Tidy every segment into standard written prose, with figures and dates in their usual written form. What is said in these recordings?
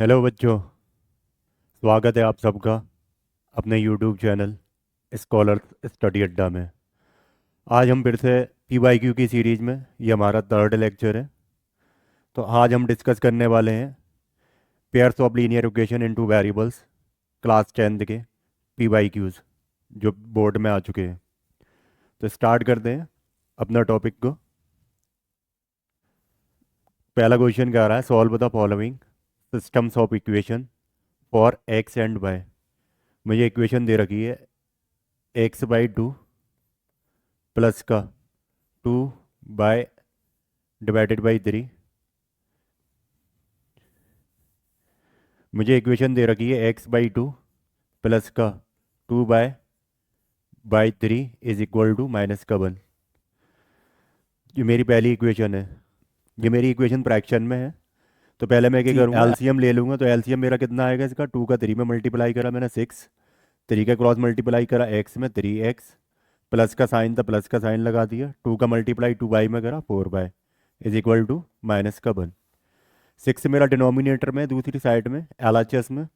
Hello बच्चों। स्वागत है आप सबका अपने यूट्यूब चैनल स्कॉलर्स स्टडी अड्डा में। आज हम फिर से पीवाईक्यू की सीरीज़ में ये हमारा थर्ड लेक्चर है। तो आज हम डिस्कस करने वाले हैं pairs of linear equation into variables, class 10th के पीवाईक्यूज़ जो बोर्ड में आ चुके हैं। तो स्टार्ट करते हैं अपना टॉपिक को। पहला क्वेश्चन कह रहा है solve the following systems of equation for x and y. मुझे इक्वेशन दे रखी है x/2 प्लस का 2/3। मुझे इक्वेशन दे रखी है x/2 प्लस का 2/3 इज इक्वल टू -1। ये मेरी पहली इक्वेशन है। ये मेरी इक्वेशन फ्रैक्शन में है। तो पहले मैं क्या करूँगा, एलसीएम ले लूँगा। तो एलसीएम मेरा कितना आएगा इसका, 2 का 3 में मल्टीप्लाई करा मैंने 6, 3 का क्रॉस मल्टीप्लाई करा एक्स में 3x, प्लस का साइन था प्लस का साइन लगा दिया, 2 का मल्टीप्लाई 2y में करा 4y इज इक्वल टू -1। 6 मेरा डिनोमिनेटर में दूसरी साइड में एलएचएस में,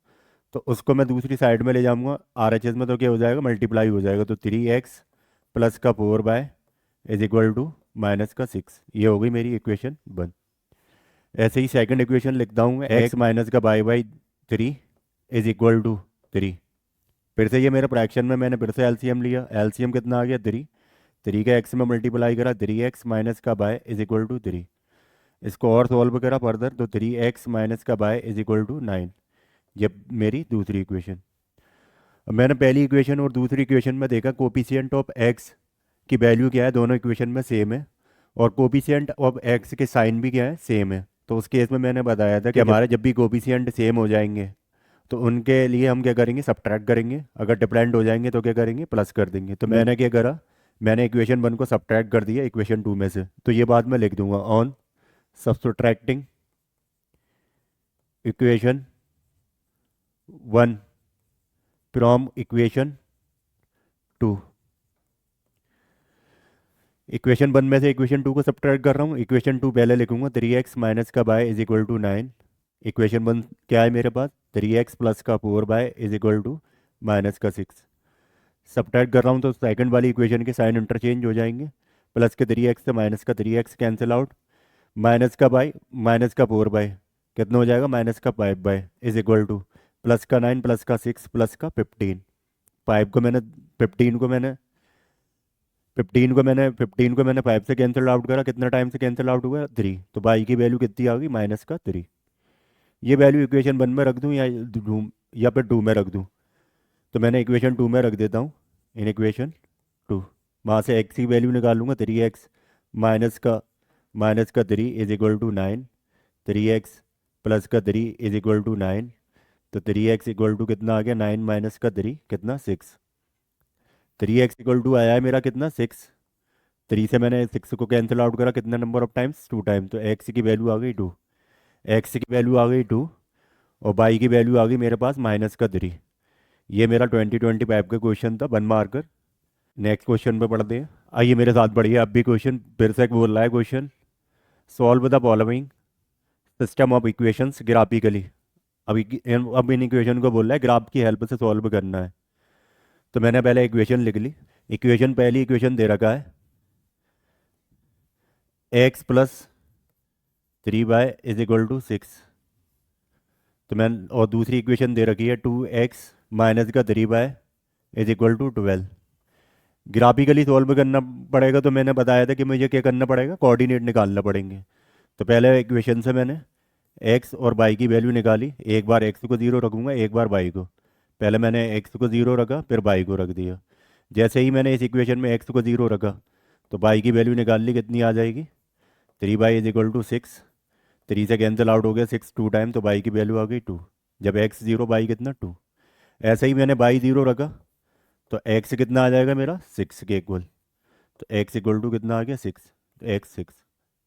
तो उसको मैं दूसरी साइड में ले जाऊंगा आरएचएस में। तो क्या हो जाएगा, मल्टीप्लाई हो जाएगा। तो 3x प्लस का 4y इज इक्वल टू -6। ये हो गई मेरी इक्वेशन 1। ऐसे ही सेकंड इक्वेशन लिखता हूँ मैं, x माइनस का y/3 इज इक्वल टू 3। फिर से ये मेरे फ्रैक्शन में मैंने फिर से एलसीएम लिया। एलसीएम कितना आ गया 3, 3 का x में मल्टीप्लाई करा 3x माइनस का y इज इक्वल टू 3। इसको और सॉल्व करा फर्दर, तो 3x माइनस का y इज इक्वल टू 9। ये मेरी दूसरी इक्वेशन। अब मैंने पहली इक्वेशन और दूसरी इक्वेशन में देखा कोफिशिएंट ऑफ x की वैल्यू क्या है, दोनों इक्वेशन में सेम है। और कोफिशिएंट ऑफ x के साइन भी क्या है, सेम है। तो उस केस में मैंने बताया था कि हमारे जब भी कोफिशिएंट सेम हो जाएंगे तो उनके लिए हम क्या करेंगे, सब्ट्रैक्ट करेंगे। अगर डिफरेंट हो जाएंगे तो क्या करेंगे, प्लस कर देंगे। तो मैंने क्या करा, मैंने इक्वेशन 1 को सब्ट्रैक्ट कर दिया इक्वेशन 2 में से। तो ये बात मैं लिख दूंगा, on subtracting equation 1 from equation 2। Equation 1 में से इक्वेशन 2 को सब्ट्रैक्ट कर रहा हूँ। इक्वेशन 2 पहले लिखूंगा, 3x माइनस का by is equal to 9। Equation 1 क्या है मेरे पास, 3x प्लस का 4y is equal to -6। Subtract कर रहा हूँ तो सेकंड वाली इक्वेशन के साइन इंटरचेंज हो जाएंगे। प्लस के 3x से माइनस का 3x कैंसिल आउट, माइनस का बाई माइनस का 4y कितना हो जाएगा, -5y is equal two plus का 9 प्लस का 6 प्लस का 15। 5 को मैंने 15 को मैंने 5 से कैंसिल आउट करा। कितना टाइम से कैंसिल आउट हुआ, 3। तो बाई की वैल्यू कितनी आ गई, -3। ये वैल्यू इक्वेशन 1 में रख दूँ या फिर 2 में रख दूँ। तो मैंने इक्वेशन 2 में रख देता हूँ, इन इक्वेशन 2। वहाँ से x की वैल्यू निकालूंगा, 3x माइनस का 3 is equal to 9, 3x plus का 3 इज इक्वल टू 9। तो 3x इक्वल टू कितना आ गया, 9 माइनस का 3 कितना, 6। 3x इक्वल टू आया है मेरा कितना, 6। 3 से मैंने 6 को कैंसिल आउट करा, कितना नंबर ऑफ टाइम्स, 2 टाइम। तो x की वैल्यू आ गई 2, x की वैल्यू आ गई 2, और y की वैल्यू आ गई मेरे पास -3। ये मेरा 2025 का क्वेश्चन था, 1 मार्कर। नेक्स्ट क्वेश्चन पे पढ़ते हैं। आइए मेरे साथ पढ़िए। अब भी क्वेश्चन फिर से बोल रहा है, question solve the following system of equations graphically. अब इन इक्वेशन को बोल रहा है ग्राफ की हेल्प से सॉल्व करना है। तो मैंने पहले इक्वेशन लिख ली। इक्वेशन, पहली इक्वेशन दे रखा है x plus 3y is equal to 6। तो मैं, और दूसरी इक्वेशन दे रखी है 2x माइनस का 3y is equal to 12। Graphically solve करना पड़ेगा। तो मैंने बताया था कि मुझे क्या करना पड़ेगा, कोऑर्डिनेट निकालना पड़ेंगे। तो पहले इक्वेशन से मैंने x और y की वैल्यू निकाली। एक बार x को 0 रखूंगा, एक बार y को। पहले मैंने x को 0 रखा, फिर y को रख दिया। जैसे ही मैंने इस इक्वेशन में x को 0 रखा तो y की वैल्यू निकाल ली, कितनी आ जाएगी, 3y इज इक्वल टू 6। 3 से कैंसिल आउट हो गया 6 2 टाइम, तो y की वैल्यू आ गई 2। जब x 0 y कितना 2। ऐसे ही मैंने y 0 रखा तो x कितना आ जाएगा मेरा, 6 के इक्वल। तो x इक्वल टू कितना आ गया, 6। तो x 6।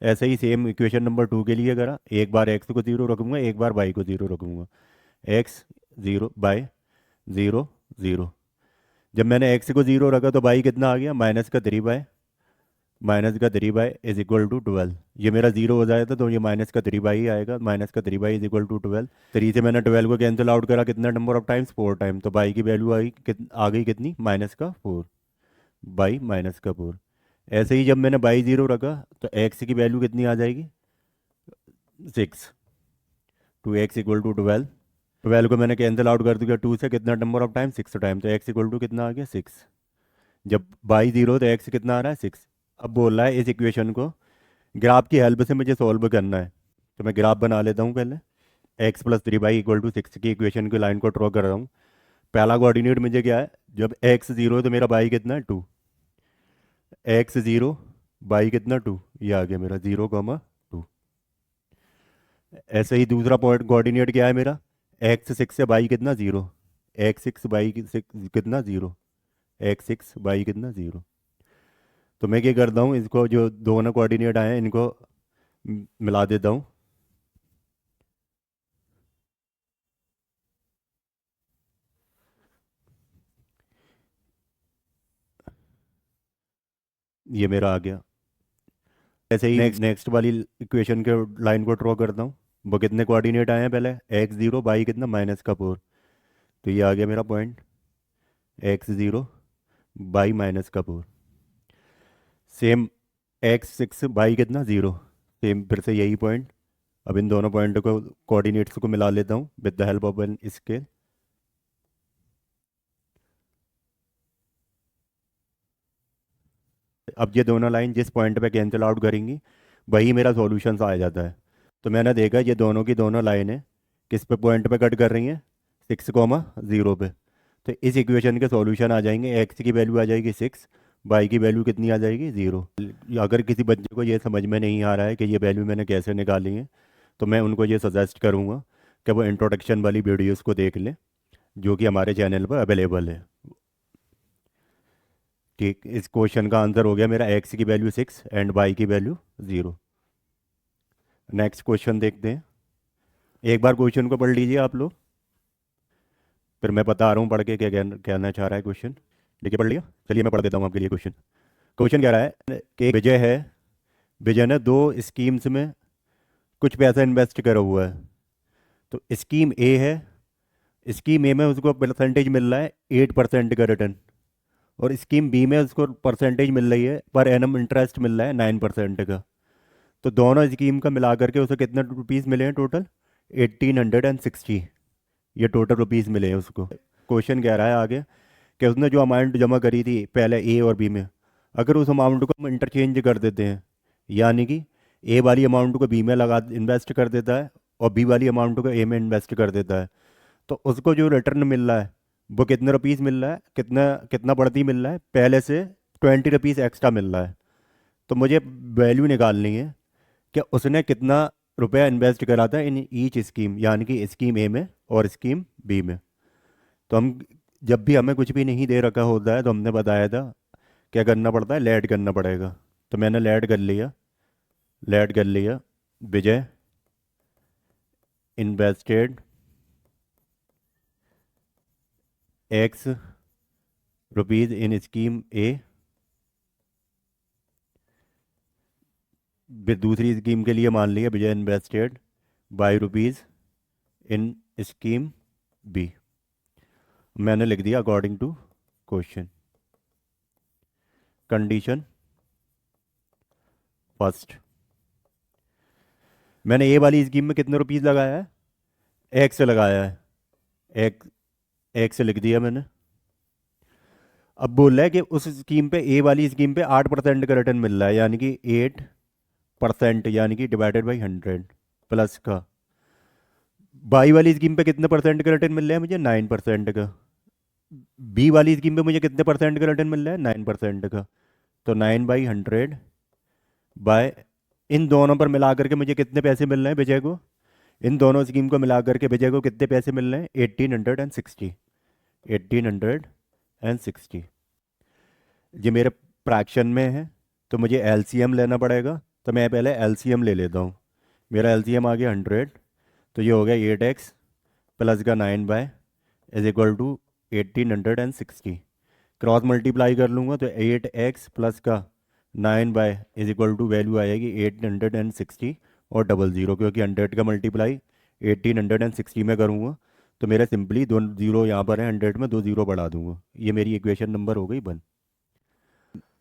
ऐसे ही सेम इक्वेशन नंबर 2 के लिए करा। एक बार x को 0 रखूंगा, एक बार y को 0 रखूंगा। x 0 by 0 0। जब मैंने x को 0 रखा तो y कितना आ गया, -3 बाय माइनस का 3 बाई इज इक्वल टू 12। ये मेरा 0 हो जाएगा तो ये माइनस का 3 बाई ही आएगा। माइनस का 3 बाई इज इक्वल टू 12। 3 से मैंने 12 को कैंसिल आउट करा, कितना नंबर ऑफ टाइम्स, 4 टाइम। तो बाई की वैल्यू आ गई कितनी, माइनस का 4। बाई माइनस का 4। ऐसे ही जब मैंने बाई 0 रखा तो एक्स की वैल्यू कितनी आ जाएगी, 6। 2x equal to 12। 12 को मैंने कैंसिल आउट कर दिया 2 से, कितना नंबर ऑफ टाइम, 6 टाइम। तो एक्स इक्वल टू कितना आ गया, 6। जब बाई 0 तो एक्स कितना आ रहा है, 6। अब बोल रहा है इस इक्वेशन को ग्राफ की हेल्प से मुझे सॉल्व करना है। तो मैं ग्राफ बना लेता हूँ पहले। X plus 3 by equal to 6 की इक्वेशन की लाइन को ड्रॉ कर रहा हूँ। पहला कोऑर्डिनेट मुझे क्या है, जब एक्स 0 है तो मेरा बाई कितना है, 2। एक्स 0 बाई कितना, 2। ये आ गया मेरा 0, 2। ऐसे ही दूसरा पॉइंट कोऑर्डिनेट क्या है मेरा, एक्स 6 से बाई कितना, 0। एक्स 6 बाई कितना, 0। एक्स 6 बाई कितना, 0। तो मैं क्या करता हूँ, इसको जो दोनों कोऑर्डिनेट आए हैं इनको मिला देता हूँ। ये मेरा आ गया। ऐसे ही नेक्स्ट वाली इक्वेशन के लाइन को ड्रॉ करता हूँ। वो कितने कोऑर्डिनेट आए हैं पहले, एक्स 0 बाई कितना, माइनस का 4। तो ये आ गया मेरा पॉइंट, एक्स 0 बाई माइनस का 4। सेम एक्स 6 बाई कितना, 0। सेम फिर से यही पॉइंट। अब इन दोनों पॉइंट को कोऑर्डिनेट्स को मिला लेता हूँ with the help of an scale. अब ये दोनों लाइन जिस पॉइंट पे कैंसिल आउट करेंगी वही मेरा सॉल्यूशन आ जाता है। तो मैंने देखा ये दोनों की दोनों लाइनें किस पे पॉइंट पे कट कर रही हैं, 6, 0 पे। तो इस इक्वेशन के सॉल्यूशन आ जाएंगे, एक्स की वैल्यू आ जाएगी 6, बाई की वैल्यू कितनी आ जाएगी, 0। अगर किसी बच्चे को ये समझ में नहीं आ रहा है कि ये वैल्यू मैंने कैसे निकाली है, तो मैं उनको ये सजेस्ट करूँगा कि वो इंट्रोडक्शन वाली वीडियोज़ को देख लें जो कि हमारे चैनल पर अवेलेबल है। ठीक, इस क्वेश्चन का आंसर हो गया मेरा एक्स की वैल्यू 6 एंड वाई की वैल्यू 0। नेक्स्ट क्वेश्चन देखते हैं। एक बार क्वेश्चन को पढ़ लीजिए आप लोग, फिर मैं बता रहा हूँ पढ़ के क्या कहना चाह रहा है क्वेश्चन। देखिए पढ़ लिया, चलिए मैं पढ़ देता हूँ आपके लिए क्वेश्चन। क्वेश्चन कह रहा है कि विजय है, विजय ने 2 स्कीम्स में कुछ पैसा इन्वेस्ट करा हुआ है। तो स्कीम ए है, स्कीम ए में उसको परसेंटेज मिल रहा है 8% का रिटर्न, और स्कीम बी में उसको परसेंटेज मिल रही है पर एनम इंटरेस्ट मिल रहा है 9% का। तो दोनों स्कीम का मिला करके उसे कितने रुपीज़ मिले हैं टोटल, 1860। ये टोटल रुपीज़ मिले हैं उसको। क्वेश्चन कह रहा है आगे कि उसने जो अमाउंट जमा करी थी पहले ए और बी में, अगर उस अमाउंट को हम इंटरचेंज कर देते हैं, यानी कि ए वाली अमाउंट को बी में लगा इन्वेस्ट कर देता है और बी वाली अमाउंट को ए में इन्वेस्ट कर देता है, तो उसको जो रिटर्न मिल रहा है वो कितने रुपीज़ मिल रहा है, कितना कितना बढ़ती मिल रहा है, पहले से 20 रुपीज़ एक्स्ट्रा मिल रहा है। तो मुझे वैल्यू निकालनी है कि उसने कितना रुपया इन्वेस्ट करा था इन ईच स्कीम, यानी कि स्कीम ए में और स्कीम बी में। तो हम जब भी हमें कुछ भी नहीं दे रखा होता है तो हमने बताया था क्या करना पड़ता है, लेट करना पड़ेगा। तो मैंने लेट कर लिया, लेट कर लिया। Vijay invested X rupees in scheme A, दूसरी स्कीम के लिए मान लिया Vijay invested Y rupees in scheme B. मैंने लिख दिया according to question. Condition first, मैंने ए वाली स्कीम में कितने रुपीज़ लगाया है, एक्स लगाया है, एक्स एक्स लिख दिया मैंने। अब बोल रहा है कि उस स्कीम पे, ए वाली स्कीम पे 8% का रिटर्न मिल रहा है, यानी कि 8%, यानी कि डिवाइडेड बाई 100 प्लस का। बाई वाली स्कीम पे कितने परसेंट का रिटर्न मिल रहा है मुझे, 9% का। बी वाली स्कीम पे मुझे कितने परसेंट का रिटर्न मिल रहा है, 9% का। तो 9/100 बाय, इन दोनों पर मिला करके मुझे कितने पैसे मिल रहे हैं विजय को, इन दोनों स्कीम को मिला करके विजय को कितने पैसे मिल रहे हैं, 1860। 1860 ये मेरे फ्रैक्शन में है, तो मुझे एलसीएम लेना पड़ेगा। तो मैं पहले एलसीएम ले लेता हूँ। मेरा एलसीएम आ गया 100। तो ये हो गया 8x प्लस का 9 is equal to 1860। Cross multiply कर लूँगा तो 8x प्लस का 9 bye is equal to value आ जाएगी 860 और 00, क्योंकि 100 का मल्टीप्लाई 1860 में करूँगा तो मेरा सिंपली दो जीरो यहाँ पर है, 100 में दो जीरो बढ़ा दूंगा। ये मेरी इक्वेशन नंबर हो गई 1।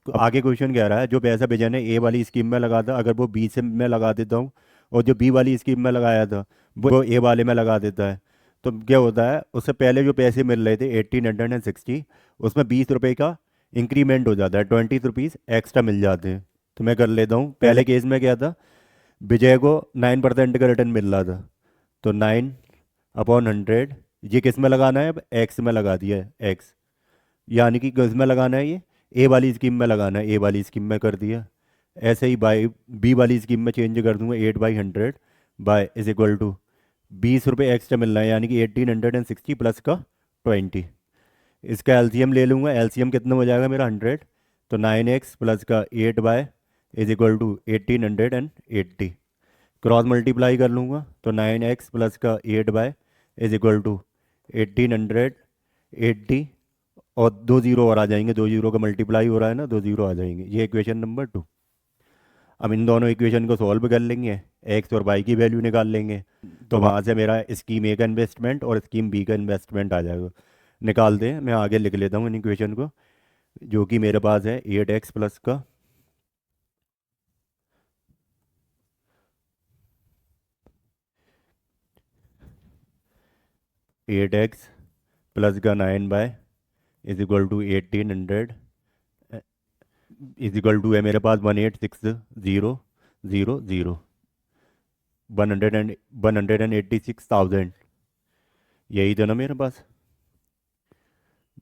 तो आगे क्वेश्चन कह रहा है जो पैसा भेजा ने ए वाली स्कीम में लगा था, अगर वो बी से मैं लगा देता हूँ और जो बी वाली स्कीम में लगाया था वो ए वाले में लगा देता है, तो क्या होता है उससे पहले जो पैसे मिल रहे थे 1860, उसमें 20 रुपये का इंक्रीमेंट हो जाता है, 20 रुपीज़ एक्स्ट्रा मिल जाते हैं। तो मैं कर लेता हूँ। पहले केस में क्या था, विजय को 9% का रिटर्न मिल रहा था, तो 9/100 ये किस में लगाना है, अब एक्स में लगा दिया है, एक्स, यानी कि किस में लगाना है, ये ए वाली स्कीम में लगाना है, ए वाली स्कीम में कर दिया। ऐसे ही बाई बी वाली स्कीम में चेंज कर दूंगा, 8/100 बाय इज इक्वल टू 20 रुपये एक्स्ट्रा मिल रहा है, यानी कि 1860 प्लस का 20। इसका एलसीएम ले लूँगा, एलसीएम कितना हो जाएगा मेरा 100, तो 9x प्लस का 8 by is equal to 1880। Cross multiply कर लूँगा तो 9x प्लस का 8 बाय इज इक्वल टू 1880, और दो जीरो और आ जाएंगे, दो जीरो का मल्टीप्लाई हो रहा है ना, दो जीरो आ जाएंगे। ये इक्वेशन नंबर 2। अब इन दोनों इक्वेशन को सॉल्व कर लेंगे, एक्स और वाई की वैल्यू निकाल लेंगे, तो वहाँ से मेरा स्कीम ए का इन्वेस्टमेंट और स्कीम बी का इन्वेस्टमेंट आ जाएगा। निकाल दें, मैं आगे लिख लेता हूँ इन इक्वेशन को, जो कि मेरे पास है 8x प्लस का 8x प्लस का 9 bye is equal to 1800 is equal to है मेरे पास 186,000, 186,000, यही था ना मेरे पास,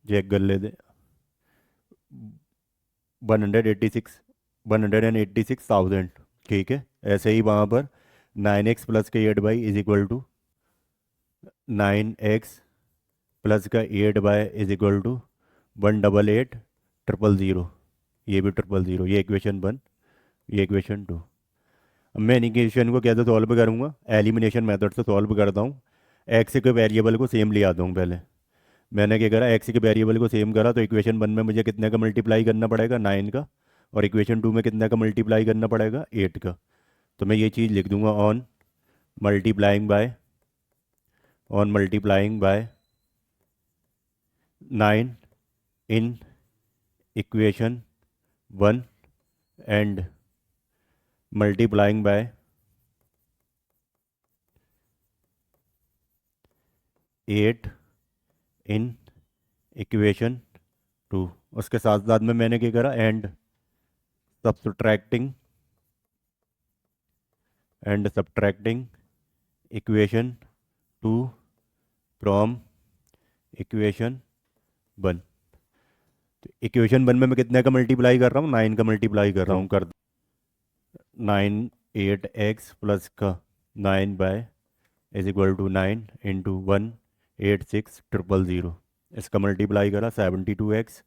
चेक कर लेते। 186,000, ठीक है। ऐसे ही वहाँ पर 9x प्लस का 8 by is equal to 9x plus का 8 बाय इज इक्वल टू 188,000, ये भी 000, ये इक्वेशन 1, ये इक्वेशन 2। अब मैं इन इक्वेशन को कैसे सॉल्व करूँगा, एलिमिनेशन मेथड से सॉल्व करता हूँ। एक्स के वेरिएबल को सेम ले आता हूँ पहले। मैंने क्या करा, एक्स के वेरिएबल को सेम करा, तो इक्वेशन 1 में मुझे कितने का मल्टीप्लाई करना पड़ेगा, 9 का, और इक्वेशन 2 में कितने का मल्टीप्लाई करना पड़ेगा, 8 का। तो मैं ये चीज़ लिख दूंगा, multiplying by on multiplying by 9 in equation 1 and multiplying by 8 in equation 2। उसके साथ साथ में मैंने क्या करा, सब्सट्रैक्टिंग इक्वेशन 2 फ्रॉम इक्वेशन 1। तो इक्वेशन 1 में मैं कितने का मल्टीप्लाई कर रहा हूँ, 9 का मल्टीप्लाई कर रहा हूँ, कर 8x प्लस का 9 bye is equal to 9 into 186,000। इसका मल्टीप्लाई करा 72x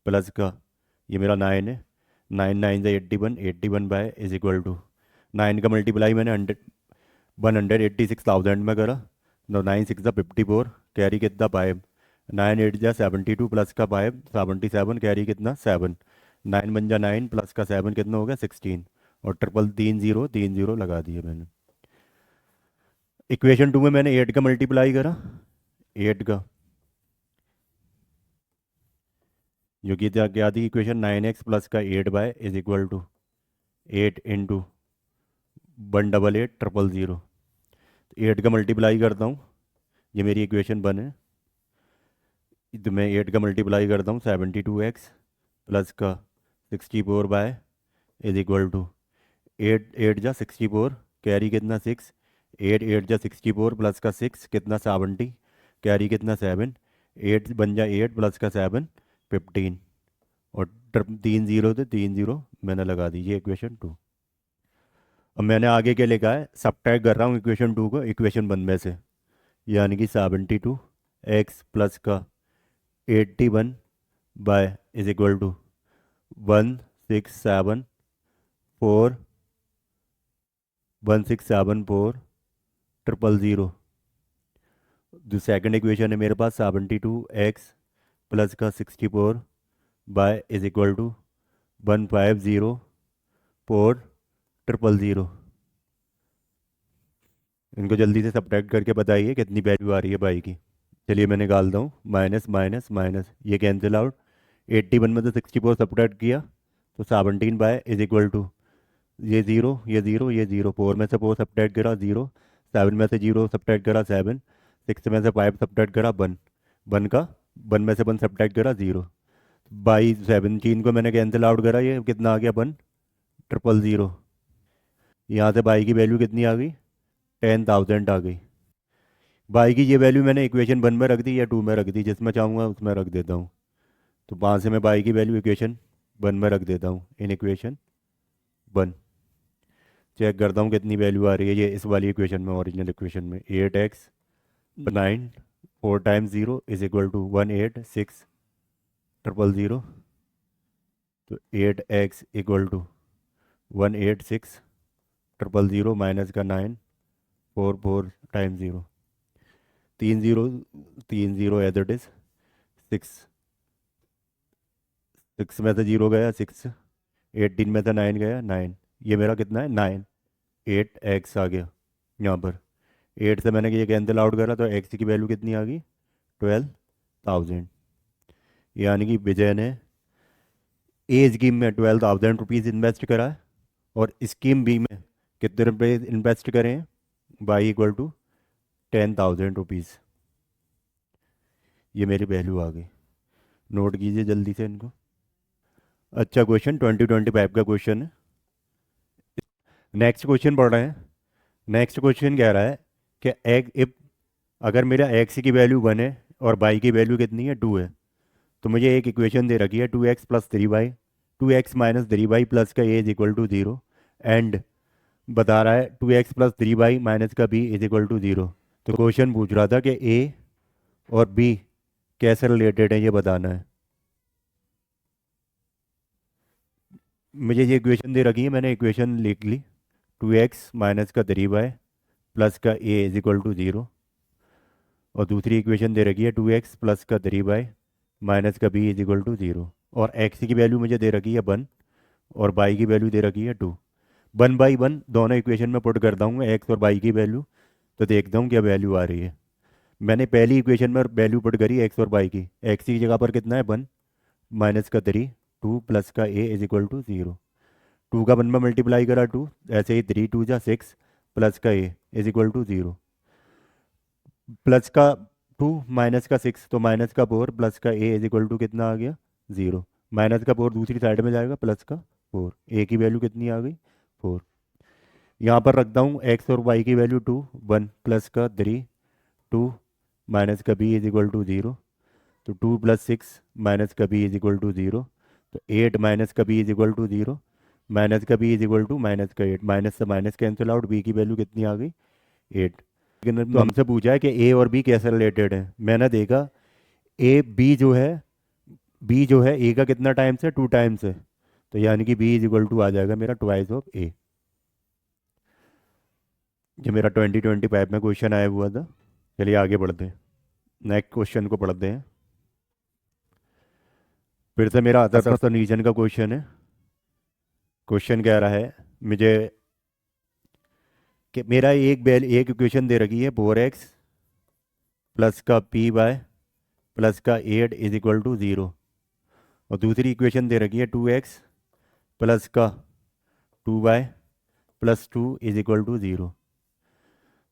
प्लस का, ये मेरा 9 है, 9 9 से 81, 81 बाय इज इक्वल टू 9 का मल्टीप्लाई मैंने 186,000 में करा, तो 9 6 54, कैरी कितना 5, 9 8 जा 72 प्लस का 5 77, कैरी कितना 7, 9 बन जा 9 प्लस का 7 कितना हो गया 16, और 333 लगा दिए मैंने। इक्वेशन 2 में मैंने 8 का मल्टीप्लाई करा, 8 का, जो कि क्या थी इक्वेशन, 9x प्लस का 8 by is equal to 8 into 188,000। 8 का मल्टीप्लाई करता हूँ, ये मेरी इक्वेशन 1 है, तो मैं 8 का मल्टीप्लाई करता हूँ 72x प्लस का 64 बाय इज इक्वल टू 8 8 जा 64, कैरी कितना 6, 8 8 जा 64 प्लस का 6 कितना 70, कैरी कितना 7, 8 बन जा 8 प्लस का 7 15, और 3 0 थे, 3 0 मैंने लगा दीजिए इक्वेशन 2। अब मैंने आगे क्या लिखा है, सब्ट्रैक्ट कर रहा हूँ इक्वेशन 2 को इक्वेशन 1 में से, यानी कि 72x प्लस का 81 बाय इज इक्वल टू 1674 000। जो सेकंड इक्वेशन है मेरे पास 72x प्लस का 64 बाय इज इक्वल टू 1504000। इनको जल्दी से सब्ट्रैक्ट करके बताइए कितनी वैल्यू आ रही है बाई की। चलिए मैं निकालता हूँ, माइनस माइनस माइनस, ये कैंसिल आउट। 81 में से 64 सब्ट्रैक्ट किया तो 17 बाय इज इक्वल टू, ये ज़ीरो ये ज़ीरो ये ज़ीरो, 4 में से 4 सब्ट्रैक्ट करा 0, 7 में से 0 सब्ट्रैक्ट करा 7, 6 में से 5 सब्ट्रैक्ट करा 1, 1 का 1 में से 1 सब्ट्रैक्ट करा 0। बाई 17 को मैंने कैंसिल आउट करा, ये कितना आ गया 1,000,000। यहाँ से बाई की वैल्यू कितनी आ गई, 10,000 आ गई। बाई की ये वैल्यू मैंने इक्वेशन 1 में रख दी या 2 में रख दी, जिसमें चाहूँगा उसमें रख देता हूँ। तो वहाँ से मैं बाई की वैल्यू इक्वेशन 1 में रख देता हूँ, इन इक्वेशन 1। चेक करता हूँ कितनी वैल्यू आ रही है ये इस वाली इक्वेशन में, ओरिजिनल इक्वेशन में। 8x 9 4 times 0 is equal to 186,000। तो 8x इक्वल टू 186,000 माइनस का 9, 4 4 टाइम्स 0, 3 0 3 0 एज इट इज 6, 6 में से 0 गया 6, 18 में से 9 गया 9, ये मेरा कितना है 9, 8x आ गया यहाँ पर। 8 से मैंने ये कैंसिल आउट करा तो x की वैल्यू कितनी आ गई, 12,000। यानी कि विजय ने ए स्कीम में 12,000 रुपीज़ इन्वेस्ट करा है, और स्कीम बी में कितने रुपए इन्वेस्ट करें हैं, बाई इक्वल टू 10,000 रुपीज़। ये मेरी वैल्यू आ गई, नोट कीजिए जल्दी से इनको। अच्छा क्वेश्चन 2025 का क्वेश्चन है। नेक्स्ट क्वेश्चन पढ़ रहे हैं। नेक्स्ट क्वेश्चन कह रहा है कि एग इफ, अगर मेरा एक्स की वैल्यू 1 है और बाई की वैल्यू कितनी है 2 है, तो मुझे एक इक्वेशन दे रखी है 2x plus 3y, 2x minus 3y plus का ए इज इक्वल टू 0, एंड बता रहा है 2x प्लस 3y माइनस का b इज इक्वल टू 0। तो क्वेश्चन पूछ रहा था कि a और b कैसे रिलेटेड है, ये बताना है। मुझे ये इक्वेशन दे रखी है, मैंने इक्वेशन लिख ली, 2x माइनस का 3y प्लस का a इज इक्वल टू 0, और दूसरी इक्वेशन दे रखी है 2x प्लस का 3y माइनस का b इज इक्वल टू 0, और x की वैल्यू मुझे दे रखी है 1 और y की वैल्यू दे रखी है 2। 1/1 दोनों इक्वेशन में पुट करता हूँ एक्स और y की वैल्यू, तो देखता हूँ क्या वैल्यू आ रही है। मैंने पहली इक्वेशन में वैल्यू पुट करी एक्स और y की, एक्स की जगह पर कितना है 1 माइनस का 3, 2 प्लस का a इज इक्वल टू 0, 2 का 1 में मल्टीप्लाई करा 2, ऐसे ही 3 2 जा 6 प्लस का a is equal to 0, plus का 2 माइनस का 6 तो माइनस का 4 प्लस का a इज इक्वल टू कितना आ गया 0, माइनस का 4 दूसरी साइड में जाएगा प्लस का 4, a की वैल्यू कितनी आ गई 4। यहाँ पर रखता हूँ x और y की वैल्यू 2, 1 प्लस का 3, 2 माइनस का b इज इक्वल टू 0, तो 2 प्लस 6 माइनस का b इज इक्वल टू 0, तो 8 माइनस का b is equal to 0, minus का b is equal to minus का 8, माइनस से माइनस कैंसिल आउट, b की वैल्यू कितनी आ गई 8। लेकिन तो हमसे पूछा है कि ए और बी कैसे रिलेटेड है। मैंने देखा ए बी जो है ए का कितना टाइम्स है 2 टाइम्स है, तो यानी कि बी इज इक्वल टू आ जाएगा मेरा ट्वाइस ऑफ ए। जो मेरा 2025 में क्वेश्चन आया हुआ था। चलिए आगे बढ़ते हैं, नेक्स्ट क्वेश्चन को पढ़ते हैं। फिर से मेरा अदर रीजन का क्वेश्चन है। क्वेश्चन कह रहा है मुझे कि मेरा एक इक्वेशन दे रखी है 4x प्लस का पी वाई प्लस का 8 इज इक्वल टू 0, और दूसरी इक्वेशन दे रखी है 2x प्लस का 2y plus 2 is equal to 0।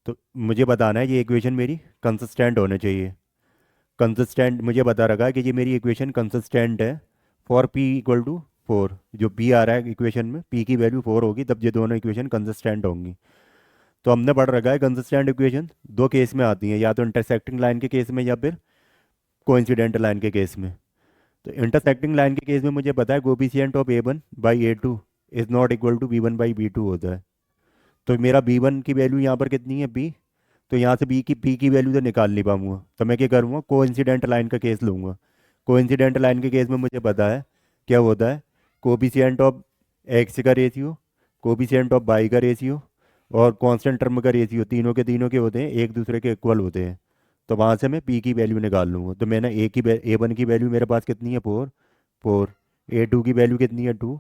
तो मुझे बताना है ये इक्वेशन मेरी कंसिस्टेंट होने चाहिए। कंसिस्टेंट मुझे बता रखा है कि ये मेरी इक्वेशन कंसिस्टेंट है फॉर p इक्वल टू 4। जो p आ रहा है इक्वेशन में, p की वैल्यू 4 होगी तब ये दोनों इक्वेशन कंसिस्टेंट होंगी। तो हमने पढ़ रखा है कंसिस्टेंट इक्वेशन दो केस में आती हैं, या तो इंटरसेक्टिंग लाइन के केस में या फिर कोइंसिडेंट लाइन के केस में। तो इंटरसेक्टिंग लाइन के केस में मुझे पता है coefficient of a1/a2 is not equal to b1/b2 होता है। तो मेरा b1 की वैल्यू यहाँ पर कितनी है b, तो यहाँ से p की वैल्यू तो निकाल नहीं पाऊंगा, तो मैं क्या करूँगा कोइंसिडेंट लाइन का केस लूँगा। कोइंसिडेंट लाइन के केस में मुझे पता है क्या होता है, कोफिशिएंट ऑफ एक्स का रेशियो, कोफिशिएंट ऑफ वाई का रेशियो और कांस्टेंट टर्म का रेशियो, तीनों के होते हैं एक दूसरे के इक्वल होते हैं। तो वहाँ से मैं p की वैल्यू निकाल लूँगा। तो मैंने a1 की वैल्यू मेरे पास कितनी है 4, 4 A2 की वैल्यू कितनी है 2,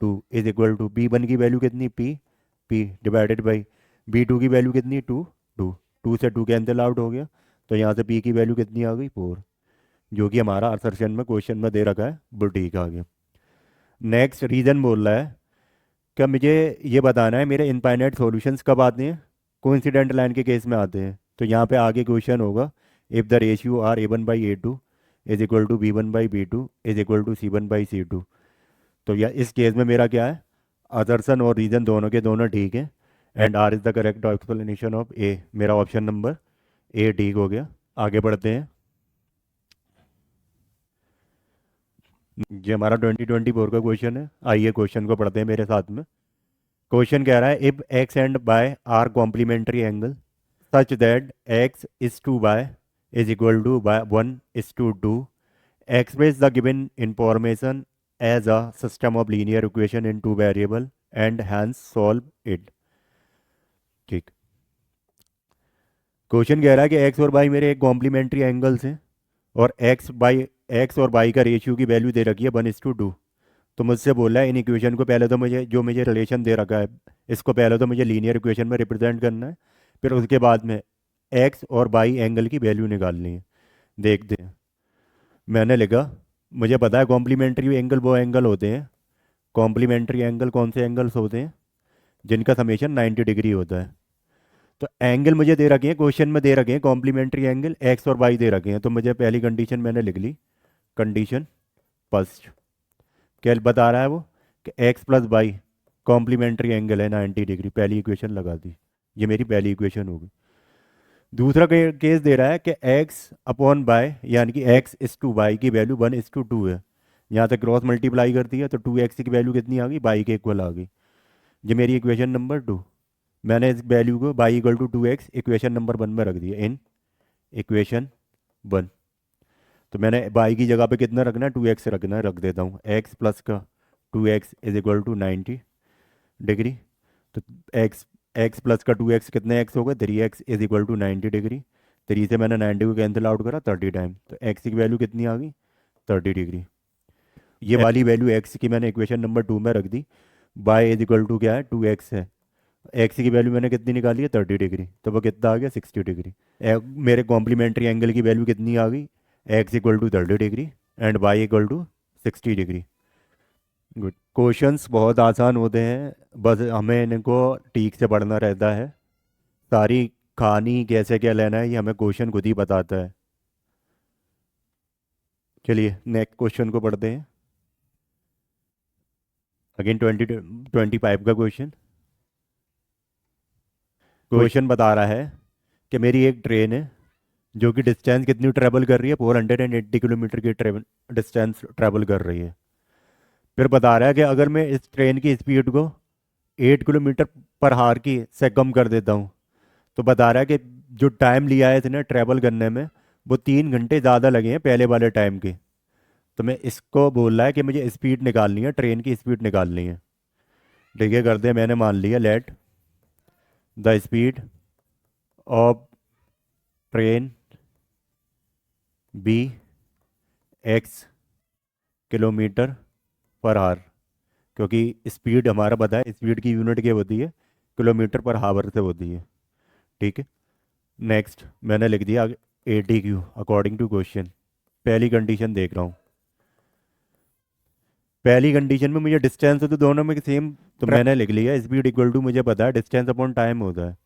2 इज इक्वल टू B1 की वैल्यू कितनी P डिवाइडेड बाई B2 की वैल्यू कितनी 2, 2 2 से 2 कैंसिल आउट हो गया, तो यहाँ से P की वैल्यू कितनी आ गई 4, जो कि हमारा असर्शन में क्वेश्चन में दे रखा है, वो ठीक आ गया। नेक्स्ट रीजन बोल रहा है कि मुझे ये बताना है मेरे इनफाइनाइट सॉल्यूशंस कब आते हैं, कोइंसिडेंट लाइन के केस में आते हैं। तो यहाँ पे आगे क्वेश्चन होगा if the ratio are A1/A2 is equal to B1/B2 is equal to C1/C2। तो या इस केस में मेरा क्या है, असर्शन और रीजन दोनों के दोनों ठीक है, and R is the correct explanation of A. मेरा ऑप्शन नंबर ए ठीक हो गया। आगे बढ़ते हैं। ये हमारा 2024 का क्वेश्चन है, आइए क्वेश्चन को पढ़ते हैं मेरे साथ में। क्वेश्चन कह रहा है if x and by are complementary angle such that x is to by is equal to by 1:2, express the given information as a system of linear equation in two variable and hence solve it। ठीक। Question कह रहा है कि x और by मेरे एक complementary angles हैं और एक्स और बाई का रेशियो की वैल्यू दे रखी है 1:2। तो मुझसे बोला है इन इक्वेशन को पहले तो मुझे रिलेशन दे रखा है, इसको पहले तो मुझे लीनियर इक्वेशन में रिप्रेजेंट करना है, फिर उसके बाद में एक्स और बाई एंगल की वैल्यू निकालनी है। देखते हैं। मैंने लिखा मुझे पता है कॉम्प्लीमेंट्री एंगल वो एंगल होते हैं, कॉम्प्लीमेंट्री एंगल कौन से एंगल्स होते हैं जिनका समेशन 90 डिग्री होता है। तो एंगल मुझे दे रखे हैं, क्वेश्चन में दे रखे हैं कॉम्प्लीमेंट्री एंगल एक्स और वाई दे रखे हैं, तो मुझे पहली कंडीशन मैंने लिख ली, कंडीशन फर्स्ट। क्या बता रहा है वो कि x plus y complementary angle है 90 डिग्री, पहली इक्वेशन लगा दी, ये मेरी पहली इक्वेशन होगी। दूसरा केस दे रहा है कि एक्स अपॉन बाय यानी कि एक्स इस टू बाई की वैल्यू 1:2 है, यहाँ तक क्रॉस मल्टीप्लाई कर दिया तो 2x की वैल्यू कितनी आ गई, बाई के इक्वल आ गई। ये मेरी इक्वेशन नंबर 2। मैंने इस वैल्यू को by equal to 2x equation number 1 में रख दिया, इन इक्वेशन 1। तो मैंने बाई की जगह पे कितना रखना है 2x रखना है, रख देता हूँ। एक्स प्लस का 2x is equal to 90 degree. तो एक्स एक्स प्लस का 2x कितने एक्स हो गए 3x is equal to 90 degree. 3 से मैंने 90 को कैंसिल आउट करा 30 टाइम, तो x की वैल्यू कितनी आ गई 30 डिग्री। ये वाली वैल्यू x की मैंने इक्वेशन नंबर 2 में रख दी। बाय इज इक्वल टू क्या है 2x है, एक्स की वैल्यू मैंने कितनी निकाली है 30 डिग्री, तो वो कितना आ गया 60 डिग्री। मेरे कॉम्प्लीमेंट्री एंगल की वैल्यू कितनी आ गई, x equal to 30 degree and y equal to 60 degree. Good. Questions बहुत आसान होते हैं, बस हमें इनको ठीक से पढ़ना रहता है। सारी कहानी कैसे क्या लेना है ये हमें क्वेश्चन खुद ही बताता है। चलिए नेक्स्ट क्वेश्चन को पढ़ते हैं। अगेन 2025 का क्वेश्चन। क्वेश्चन बता रहा है कि मेरी एक ट्रेन है जो कि डिस्टेंस कितनी ट्रेवल कर रही है 480 किलोमीटर की डिस्टेंस ट्रेवल कर रही है। फिर बता रहा है कि अगर मैं इस ट्रेन की स्पीड को 8 किलोमीटर पर हार की से कम कर देता हूँ, तो बता रहा है कि जो टाइम लिया है इसने ट्रेवल करने में वो 3 घंटे ज़्यादा लगे हैं पहले वाले टाइम के। तो मैं इसको बोल रहा है कि मुझे स्पीड निकालनी है, ट्रेन की स्पीड निकालनी है। ठीक है करते हैं, मैंने मान लिया let the speed of train be x kilometre per hour, क्योंकि स्पीड हमारा पता है स्पीड की यूनिट क्या होती है किलोमीटर पर हावर से होती है। ठीक है। नेक्स्ट मैंने लिख दिया ATQ अकॉर्डिंग टू क्वेश्चन। पहली कंडीशन देख रहा हूँ, पहली कंडीशन में मुझे डिस्टेंस तो दोनों में सेम, तो मैंने लिख लिया स्पीड इक्वल टू मुझे पता है डिस्टेंस अपॉन टाइम होता है।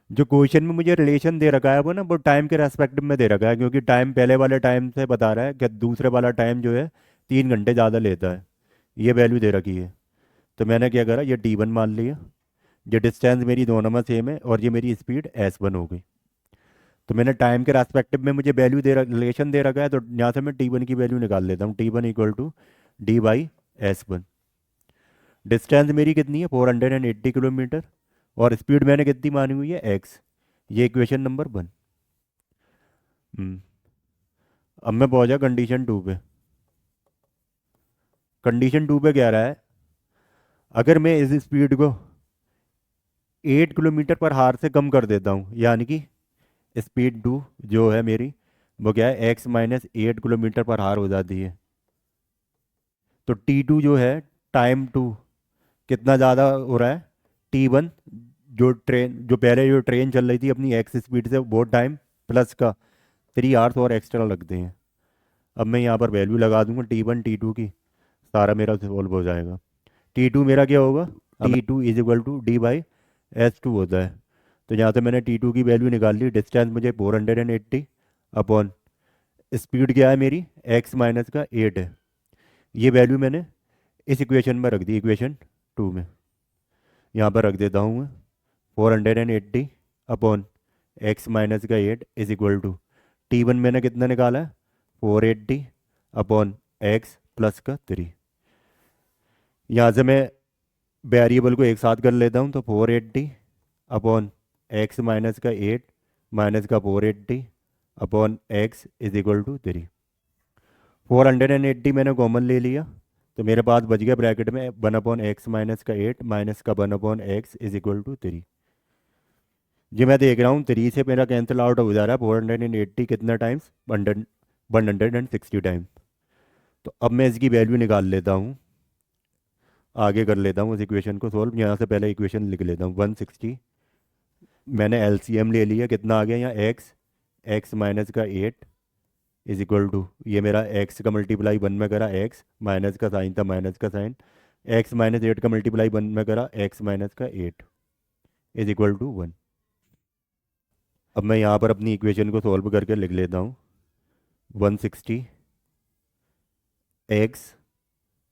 जो क्वेश्चन में मुझे रिलेशन दे रखा है वो ना वो टाइम के रेस्पेक्टिव में दे रखा है, क्योंकि टाइम पहले वाले टाइम से बता रहा है कि दूसरे वाला टाइम जो है 3 घंटे ज़्यादा लेता है, ये वैल्यू दे रखी है। तो मैंने क्या करा ये T1 मान लिया, ये डिस्टेंस मेरी दोनों में सेम है और ये मेरी स्पीड S1 हो गई। तो मैंने टाइम के रेस्पेक्टिव में मुझे वैल्यू रिलेशन दे रखा है, तो यहाँ से मैं T1 की वैल्यू निकाल लेता हूँ, T1 equal to D/S1। Distance मेरी कितनी है 480 किलोमीटर और स्पीड मैंने कितनी मानी हुई है x। ये इक्वेशन नंबर 1। अब मैं पहुंचा कंडीशन 2 पे। कंडीशन 2 पे कह रहा है अगर मैं इस स्पीड को 8 किलोमीटर पर हार से कम कर देता हूँ, यानी कि स्पीड 2 जो है मेरी वो क्या है x -8 किलोमीटर पर हार हो जाती है। तो T2 जो है, टाइम टू कितना ज़्यादा हो रहा है, T1 जो पहले जो ट्रेन चल रही थी अपनी एक्स स्पीड से, वो टाइम प्लस का 3 आवर्स और एक्स्ट्रा लगते हैं। अब मैं यहाँ पर वैल्यू लगा दूंगा T1 T2 की, सारा मेरा सॉल्व हो जाएगा। T2 मेरा क्या होगा, T2 is equal to D/S2 होता है। तो यहाँ से मैंने T2 की वैल्यू निकाल ली। डिस्टेंस मुझे 480 अपॉन स्पीड क्या है मेरी, x माइनस का 8 है। ये वैल्यू मैंने इस इक्वेशन में रख दी, इक्वेशन 2 में। यहाँ पर रख देता हूँ मैं 480 अपॉन एक्स माइनस का 8 इज इक्वल टू T1 मैंने कितना निकाला है, 480 अपॉन एक्स प्लस का 3। यहाँ से मैं वेरिएबल को एक साथ कर लेता हूँ, तो 480 अपॉन एक्स माइनस का 8 माइनस का 480 upon x is equal to 3। 480 मैंने कॉमन ले लिया, तो मेरे पास बच गया ब्रैकेट में 1/x माइनस का 8 माइनस का 1/x इज इक्वल टू 3। जी मैं देख रहा हूँ 3 से मेरा कैंसिल आउट हो जा रहा है। 480 कितना टाइम्स, 160 टाइम। तो अब मैं इसकी वैल्यू निकाल लेता हूँ, आगे कर लेता हूँ उस इक्वेशन को सॉल्व। यहाँ से पहले इक्वेशन लिख लेता हूँ 160। मैंने एलसीएम ले लिया, कितना आ गया यहाँ, एक्स माइनस का 8 इज इक्वल टू, ये मेरा एक्स का मल्टीप्लाई 1 में करा, एक्स माइनस का साइन था, माइनस का साइन, एक्स माइनस 8 का मल्टीप्लाई 1 में करा, एक्स माइनस का 8 इज इक्वल टू 1। अब मैं यहाँ पर अपनी इक्वेशन को सॉल्व करके लिख लेता हूँ 160 एक्स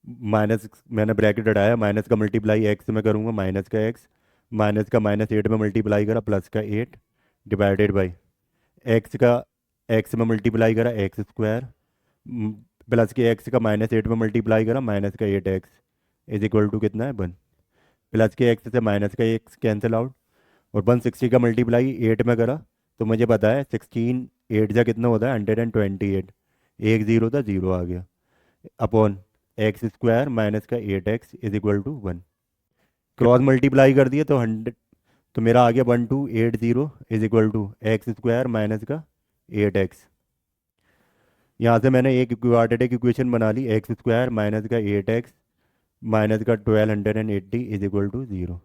माइनस, मैंने ब्रैकेट हटाया, माइनस का मल्टीप्लाई एक्स में करूँगा, माइनस का एक्स माइनस का माइनस 8 में मल्टीप्लाई करा, प्लस का 8 डिवाइडेड बाई एक्स का एक्स में मल्टीप्लाई करा, एक्स स्क्वायर प्लस के एक्स का माइनस 8 में मल्टीप्लाई करा, माइनस का 8x इज इक्वल टू कितना है 1। प्लस के एक्स से माइनस का एक्स कैंसिल आउट, और 160 का मल्टीप्लाई 8 में करा, तो मुझे पता है 16 8 जा कितना होता है 128, एक जीरो था, जीरो आ गया, अपॉन एक्स स्क्वायर माइनस का 8x is equal to 1। Cross multiply कर दिया तो 100, तो मेरा आ गया 1280 is equal to x square minus का 8x। यहाँ से मैंने एक क्वाड्रेटिक इक्वेशन बना ली, एक्स स्क्वायर माइनस का 8x माइनस का 1280 इज इक्वल टू 0।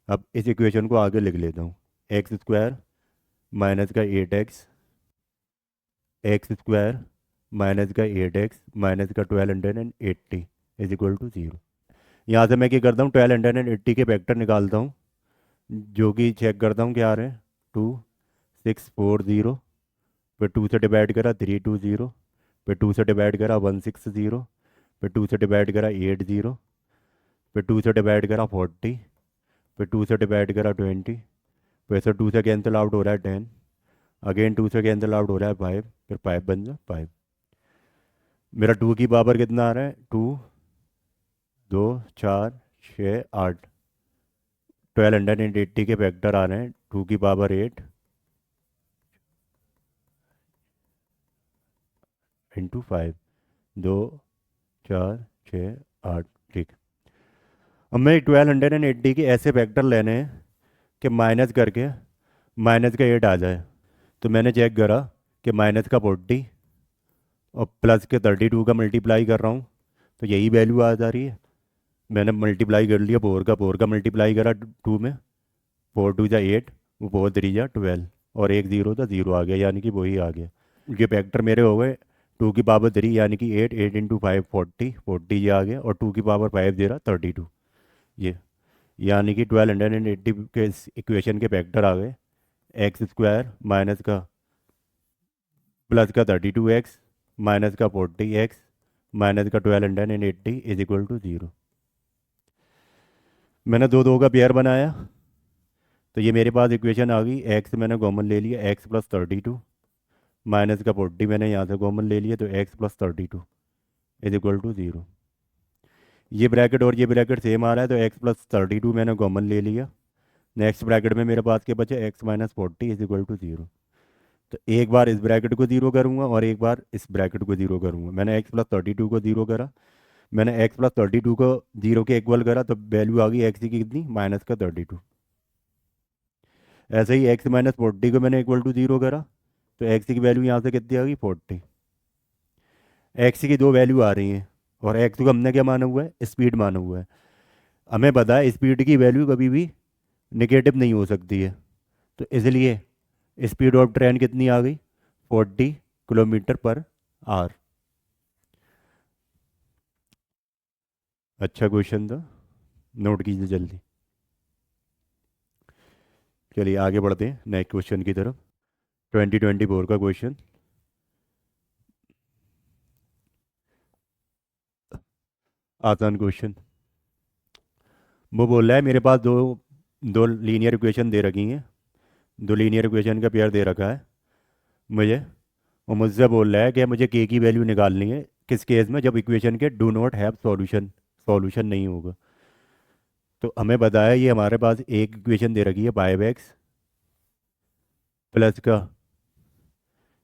अब इस इक्वेशन को आगे लिख लेता हूँ, एक्स स्क्वायर माइनस का 8x एक्स स्क्वायर माइनस का 8x माइनस का 1280 इज इक्वल टू 0। यहाँ से मैं क्या करता हूँ, 1280 के फैक्टर निकालता हूँ, जो कि चेक करता हूँ क्या आ रहे हैं, 2640, फिर 2 से डिवाइड करा 320, फिर 2 से डिवाइड करा 160, फिर 2 से डिवाइड करा 80, फिर 2 से डिवाइड करा 40, फिर 2 से डिवाइड करा 20, फिर से 2 से कैंसिल आउट हो रहा है 10, अगेन 2 से कैंसिल आउट हो रहा है 5, फिर 5 बन जाए 5। मेरा 2 की पावर कितना आ रहा है, 2 2 4 6 8, 1280 के फैक्टर आ रहे हैं, 2 की पावर 8 इंटू 5, 2 4 6 8, ठीक। अब मैं 1280 के ऐसे फैक्टर लेने हैं कि माइनस करके माइनस का 8 आ जाए। तो मैंने चेक करा कि माइनस का 40 और प्लस के 32 का मल्टीप्लाई कर रहा हूँ, तो यही वैल्यू आ जा रही है। मैंने मल्टीप्लाई कर लिया, 4 का मल्टीप्लाई करा 2 में, 4 2 जा 8, वो 4 3 जा 12, और एक जीरो था, जीरो आ गया, यानी कि वही आ गया। ये फैक्टर मेरे हो गए 2 की पावर 3 यानी कि 8, 8 इंटू 5 40, 40 ये आ गया, और 2 की पावर 5 दे रहा 32, ये यानी कि 1280 के इस इक्वेशन के फैक्टर आ गए, एक्स स्क्वायर माइनस का प्लस का 32x माइनस का 40x माइनस का 1280 इज इक्वल टू 0। मैंने दो दो का पेयर बनाया, तो ये मेरे पास इक्वेशन आ गई। एक्स मैंने कॉमन ले लिया, एक्स प्लस 32 माइनस का 40 मैंने यहाँ से कॉमन ले लिया, तो x plus 32 is equal to 0। ये ब्रैकेट और ये ब्रैकेट सेम आ रहा है, तो एक्स प्लस 32 मैंने कॉमन ले लिया। नेक्स्ट ब्रैकेट में मेरे पास के बचे x minus 40 is equal to 0। तो एक बार इस ब्रैकेट को 0 करूँगा और एक बार इस ब्रैकेट को 0 करूँगा। मैंने एक्स प्लस 32 को 0 करा, मैंने एक्स प्लस 32 को 0 के इक्वल करा, तो वैल्यू आ गई एक्स की कितनी, माइनस का 32। ऐसे ही एक्स माइनस 40 को मैंने इक्वल टू 0 करा, तो एक्स की वैल्यू यहाँ से कितनी आ गई 40। एक्स की दो वैल्यू आ रही हैं और एक्स को हमने क्या माना हुआ है, स्पीड माना हुआ है। हमें पता है स्पीड की वैल्यू कभी भी निगेटिव नहीं हो सकती है, तो इसलिए स्पीड ऑफ ट्रेन कितनी आ गई, 40 किलोमीटर पर आवर। अच्छा क्वेश्चन था, नोट कीजिए जल्दी। चलिए आगे बढ़ते हैं नेक्स्ट क्वेश्चन की तरफ। 2024 का क्वेश्चन, आसान क्वेश्चन। वो बोल रहा है मेरे पास दो दो लीनियर इक्वेशन दे रखी हैं, दो लीनियर इक्वेशन का पेयर दे रखा है मुझे, और मुझसे बोल रहा है कि मुझे के की वैल्यू निकालनी है किस केस में, जब इक्वेशन के do not have solution, solution नहीं होगा। तो हमें बताया ये हमारे पास एक इक्वेशन दे रखी है 5x प्लस का,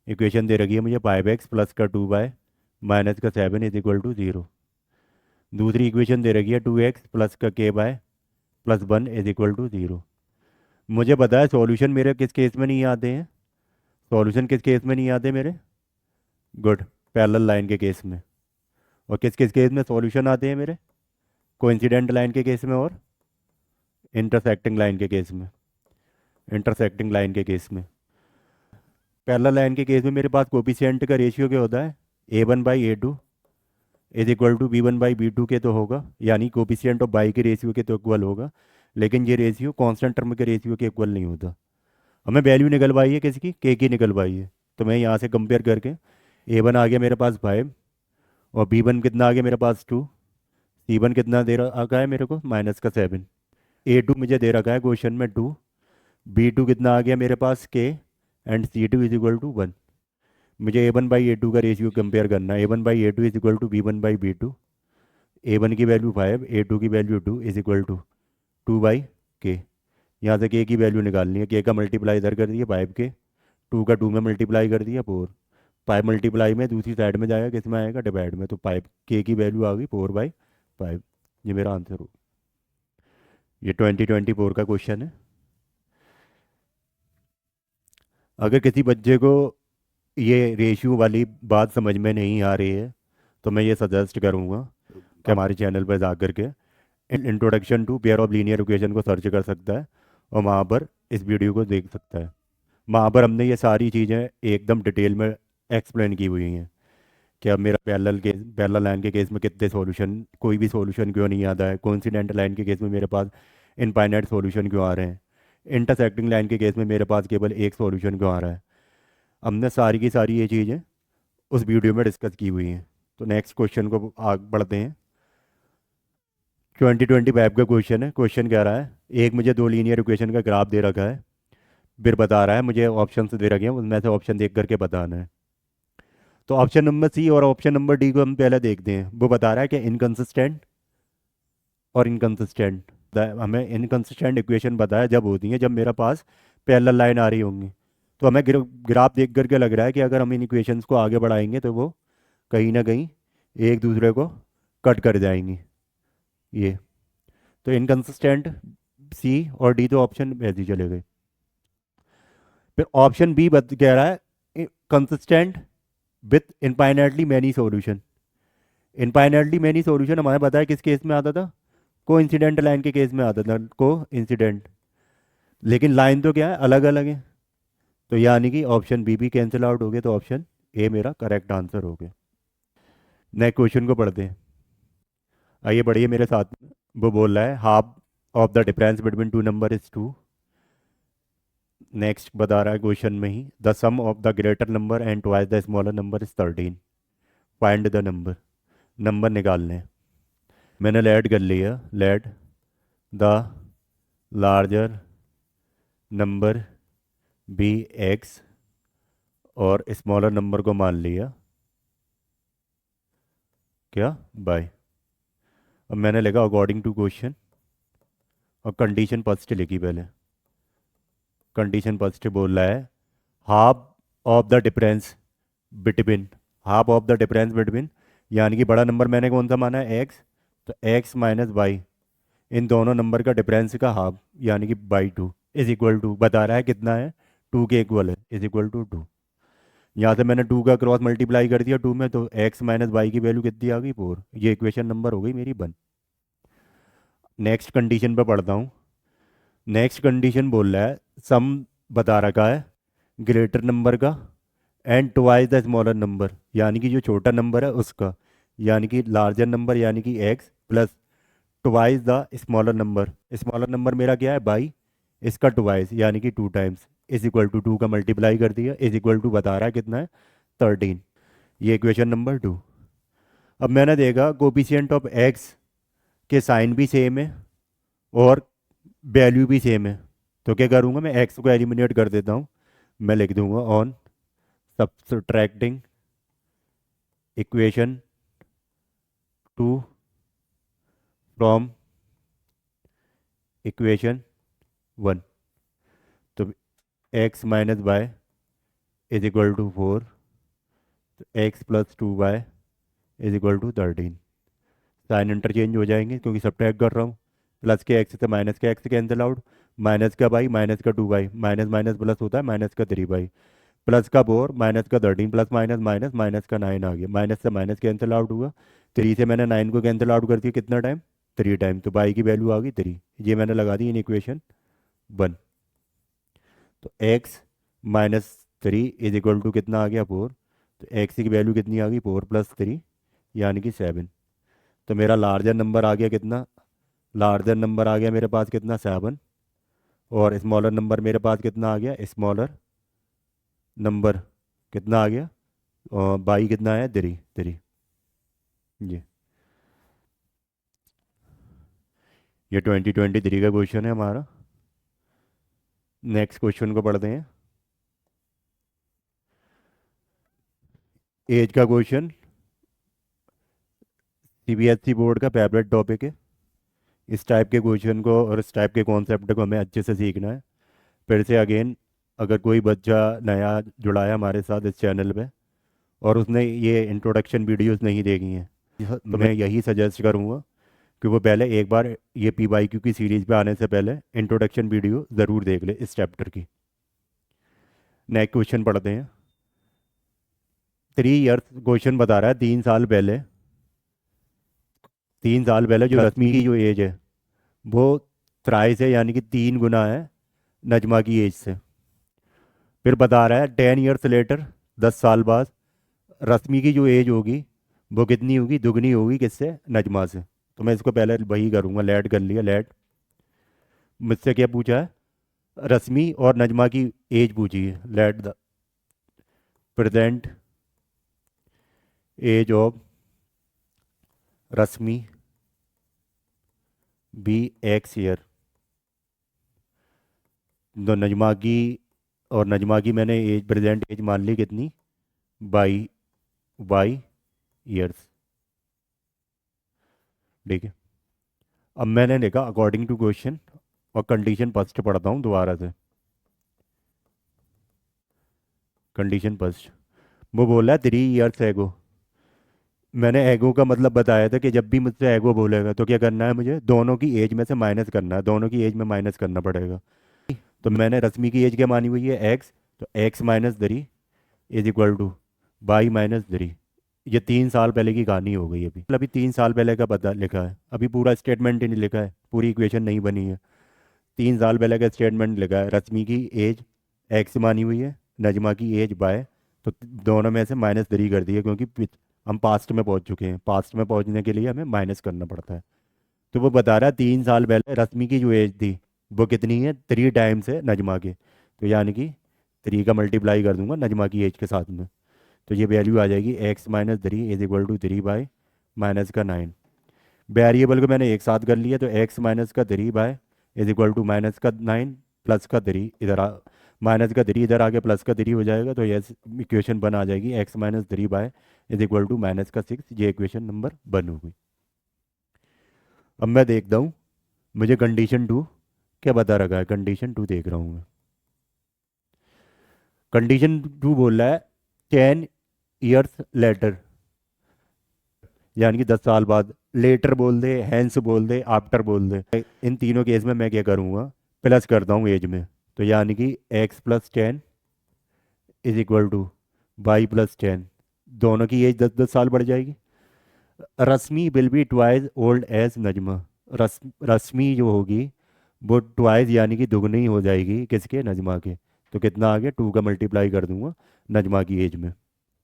इक्वेशन दे रखी है मुझे 5x प्लस का 2y माइनस का 7 इज इक्वल टू 0। दूसरी इक्वेशन दे रखी है 2x प्लस का k plus 1 is equal to 0। मुझे पता है सॉल्यूशन मेरे किस केस में नहीं आते हैं, सॉल्यूशन किस केस में नहीं आते मेरे, गुड, पैरेलल लाइन के केस में। और किस किस केस में सॉल्यूशन आते हैं मेरे, कोइंसिडेंट लाइन के केस में और इंटरसेक्टिंग लाइन के केस में, इंटरसेक्टिंग लाइन के केस में। पैरेलल लाइन के केस में मेरे पास कोफिशिएंट का रेशियो क्या होता है, A1/A2 is equal to B1/B2 के तो होगा, यानी कोफिशिएंट ऑफ बाई के रेशियो के तो इक्वल होगा, लेकिन ये रेशियो कांस्टेंट टर्म के रेशियो के इक्वल नहीं होता। हमें वैल्यू निकलवाई है किसकी, के की निकलवाई है। तो मैं यहाँ से कंपेयर करके A1 आ गया मेरे पास 5, और B1 कितना आ गया मेरे पास 2, C1 कितना दे रखा है मेरे को माइनस का 7, A2 मुझे दे रखा है क्वेश्चन में 2, B2 कितना आ गया मेरे पास K, and C2 is equal to 1। मुझे A1/A2 का रेशियो कंपेयर करना है, A1/A2 is equal to B1/B2। A1 की वैल्यू 5, A2 की value 2 is equal to 2/K। यहाँ से K की वैल्यू निकालनी है, K का मल्टीप्लाई इधर कर दिया 5K, 2 का 2 में मल्टीप्लाई कर दिया 4, 5 मल्टीप्लाई में दूसरी साइड में जाएगा, किस में आएगा, डिवाइड में, तो 5 K की वैल्यू आ गई 4/5। ये मेरा आंसर हो, ये 2024 का क्वेश्चन है। अगर किसी बच्चे को ये रेशियो वाली बात समझ में नहीं आ रही है, तो मैं ये सजेस्ट करूँगा कि हमारे चैनल पर जा कर के introduction to pair of linear equation को सर्च कर सकता है, और वहाँ पर इस वीडियो को देख सकता है। वहाँ पर हमने ये सारी चीज़ें एकदम डिटेल में एक्सप्लेन की हुई हैं कि अब मेरा पैरेलल लाइन के केस में कितने सॉल्यूशन, कोई भी सॉल्यूशन क्यों नहीं आता है, कोइंसिडेंट लाइन के केस में मेरे पास इनफाइनाइट सॉल्यूशन क्यों आ रहे हैं, इंटरसेक्टिंग लाइन के केस में मेरे पास केवल एक सॉल्यूशन क्यों आ रहा है। हमने सारी की सारी ये चीज़ें उस वीडियो में डिस्कस की हुई हैं। तो नेक्स्ट क्वेश्चन को आगे बढ़ते हैं। 2025 का क्वेश्चन है। क्वेश्चन कह रहा है एक मुझे दो लीनियर इक्वेशन का ग्राफ दे रखा है, फिर बता रहा है मुझे ऑप्शन दे रखे हैं, उनमें से ऑप्शन देख करके बताना है। तो ऑप्शन नंबर सी और ऑप्शन नंबर डी को हम पहले देखते हैं। वो बता रहा है कि इनकंसिस्टेंट और इनकंसिस्टेंट। हमें इनकंसिस्टेंट इक्वेशन बताया जब होती है जब मेरे पास पैरेलल लाइन आ रही होंगी। तो हमें ग्राफ देख करके लग रहा है कि अगर हम इन इक्वेशंस को आगे बढ़ाएंगे तो वो कहीं ना कहीं एक दूसरे को कट कर जाएंगी। ये तो इनकंसिस्टेंट सी और डी, तो ऑप्शन ऐसे ही चले गए। फिर ऑप्शन बी कह रहा है consistent with infinitely many solution. Infinitely many solution हमारे बताया किस केस में आता था, को इंसिडेंट लाइन के केस में आता था, को इंसिडेंट। लेकिन लाइन तो क्या है, अलग अलग है। तो यानी कि ऑप्शन बी भी कैंसिल आउट हो गया, तो ऑप्शन ए मेरा करेक्ट आंसर हो गया। नेक्स्ट क्वेश्चन को पढ़ते हैं, आइए बढ़िए मेरे साथ में। वो बोल रहा है half of the difference between two number is 2। Next बता रहा है क्वेश्चन में ही, the sum of the greater number and twice the smaller number is 13। Find the number, number निकालने हैं। मैंने लेट कर लिया, let the larger number be X, और स्मॉलर नंबर को मान लिया क्या, बाय। अब मैंने लिखा अकॉर्डिंग टू क्वेश्चन, और कंडीशन फर्स्ट लिखी पहले। कंडीशन फर्स्ट बोल रहा है half of the difference between, half of the difference between, यानी कि बड़ा नंबर मैंने कौन सा माना है, एक्स, तो एक्स माइनस वाई, इन दोनों नंबर का डिफरेंस का हाफ यानी कि बाई 2 इज इक्वल टू, बता रहा है कितना है, 2 के इक्वल है, इज इक्वल टू 2। यहाँ से मैंने 2 का क्रॉस मल्टीप्लाई कर दिया 2 में, तो x माइनस वाई की वैल्यू कितनी आ गई 4। ये इक्वेशन नंबर हो गई मेरी 1। नेक्स्ट कंडीशन पे पढ़ता हूँ। नेक्स्ट कंडीशन बोल रहा है सम बता रखा है ग्रेटर नंबर का and twice the smaller number, यानी कि जो छोटा नंबर है उसका, यानी कि लार्जर नंबर यानी कि x plus twice the smaller number मेरा क्या है बाई, इसका ट्वाइस यानी कि 2 टाइम्स, इज इक्वल टू 2 का मल्टीप्लाई कर दिया, इज इक्वल टू बता रहा है कितना है 13। ये इक्वेशन नंबर 2। अब मैंने देखा कोपिशियंट ऑफ x के साइन भी सेम है और वैल्यू भी सेम है, तो क्या करूँगा मैं x को एलिमिनेट कर देता हूँ। मैं लिख दूंगा on subtracting equation 2 from equation 1, तो x minus y is equal to 4, तो x plus 2y is equal to 13। Sign interchange हो जाएंगे क्योंकि सब्ट्रैक्ट कर रहा हूँ। प्लस के एक्स से माइनस का एक्स कैंसिल आउट, माइनस का बाई माइनस का 2y, माइनस माइनस प्लस होता है माइनस का 3y, प्लस का 4 माइनस का 13, प्लस माइनस माइनस माइनस का 9 आ गया, माइनस से माइनस कैंसिल आउट हुआ, 3 से मैंने 9 को कैंसिल आउट कर दिया कितना टाइम 3 टाइम, तो बाई की वैल्यू आ गई 3। ये मैंने लगा दी इन इक्वेशन 1। तो x minus 3 is equal to कितना आ गया 4, तो x की वैल्यू कितनी आ गई 4 प्लस 3 यानी कि 7। तो मेरा लार्जर नंबर आ गया कितना, लार्जर नंबर आ गया मेरे पास कितना 7, और स्मॉलर नंबर मेरे पास कितना आ गया स्मॉलर नंबर कितना आ गया बाई कितना है 3 3। ये ये 2023 का क्वेश्चन है हमारा। नेक्स्ट क्वेश्चन को पढ़ते हैं। एज का क्वेश्चन सीबीएसई बोर्ड का फेवरेट टॉपिक है। इस टाइप के क्वेश्चन को और इस टाइप के कॉन्सेप्ट को हमें अच्छे से सीखना है। फिर से अगेन, अगर कोई बच्चा नया जुड़ा है हमारे साथ इस चैनल पे और उसने ये इंट्रोडक्शन वीडियोस नहीं देखी हैं, तो मैं यही सजेस्ट करूँगा कि वो पहले एक बार ये पीवाईक्यू की सीरीज पे आने से पहले इंट्रोडक्शन वीडियो ज़रूर देख ले इस चैप्टर की। नेक्स्ट क्वेश्चन पढ़ते हैं। 3 इयर्स क्वेश्चन बता रहा है 3 साल पहले जो रश्मि की जो एज है वो थ्राइस है, यानी कि 3 गुना है नजमा की एज से। फिर बता रहा है 10 इयर्स लेटर, 10 साल बाद रश्मि की जो एज होगी वो कितनी होगी, दुगनी होगी किससे, नजमा से। तो मैं इसको पहले वही करूँगा, लेट कर लिया लेट। मुझसे क्या पूछा है, रश्मि और नजमा की एज पूछी है। Let the present age of Rashmi be x year. तो नजमा की और नजमा की मैंने एज प्रेजेंट एज मान ली कितनी, बाई वाई ईयर्स। ठीक है। अब मैंने देखा अकॉर्डिंग टू क्वेश्चन, और कंडीशन फर्स्ट पढ़ता हूँ दोबारा से। कंडीशन फर्स्ट, वो बोला 3 इयर्स एगो। मैंने एगो का मतलब बताया था कि जब भी मुझसे एगो बोलेगा तो क्या करना है, मुझे दोनों की एज में से माइनस करना है, दोनों की एज में माइनस करना पड़ेगा। तो मैंने रश्मि की एज क्या मानी हुई है एक्स, तो x minus 3 is equal two by minus 3। ये 3 साल पहले की कहानी हो गई। अभी 3 साल पहले का पता लिखा है, अभी पूरा स्टेटमेंट ही नहीं लिखा है, पूरी इक्वेशन नहीं बनी है। 3 साल पहले का स्टेटमेंट लिखा है, रश्मि की एज एक्स मानी हुई है, नजमा की एज बाय, तो दोनों में से -3 कर दिए क्योंकि हम पास्ट में पहुंच चुके हैं, पास्ट में पहुंचने के लिए हमें माइनस करना पड़ता है। तो वो बता रहा है 3 साल पहले रश्मि की जो एज थी वो कितनी है, 3 टाइम्स है नजमा के, तो यानी कि 3 का मल्टीप्लाई कर दूंगा नजमा की एज के साथ में, तो ये वैल्यू आ जाएगी x-3 is equal to 3 by minus का 9। वेरिएबल को मैंने एक साथ कर लिया, तो x-3 by is equal to minus का 9 प्लस का 3 इधर आ, माइनस का 3 इधर आके प्लस का 3 हो जाएगा, तो ये इक्वेशन बन आ जाएगी x-3 by is equal to minus का 6। ये इक्वेशन नंबर 1 हो गई। अब मैं देखता हूँ मुझे कंडीशन 2 क्या बता रखा है। कंडीशन 2 देख रहा हूँ मैं। कंडीशन 2 बोल रहा है 10 इयर्स लेटर, यानी कि 10 साल बाद। लेटर बोल दे, हैंस बोल दे, आफ्टर बोल दे, इन तीनों केस में मैं क्या करूँगा, प्लस करता हूँ एज में, तो यानी कि x plus 10 is equal to Y plus 10, दोनों की एज 10-10 साल बढ़ जाएगी। Rashmi will be twice old as Najma. Rashmi जो होगी वो ट्वाइस यानी कि दुगनी हो जाएगी किसके, नजमा के। तो कितना आ गया, 2 का मल्टीप्लाई कर दूंगा नजमा की एज में।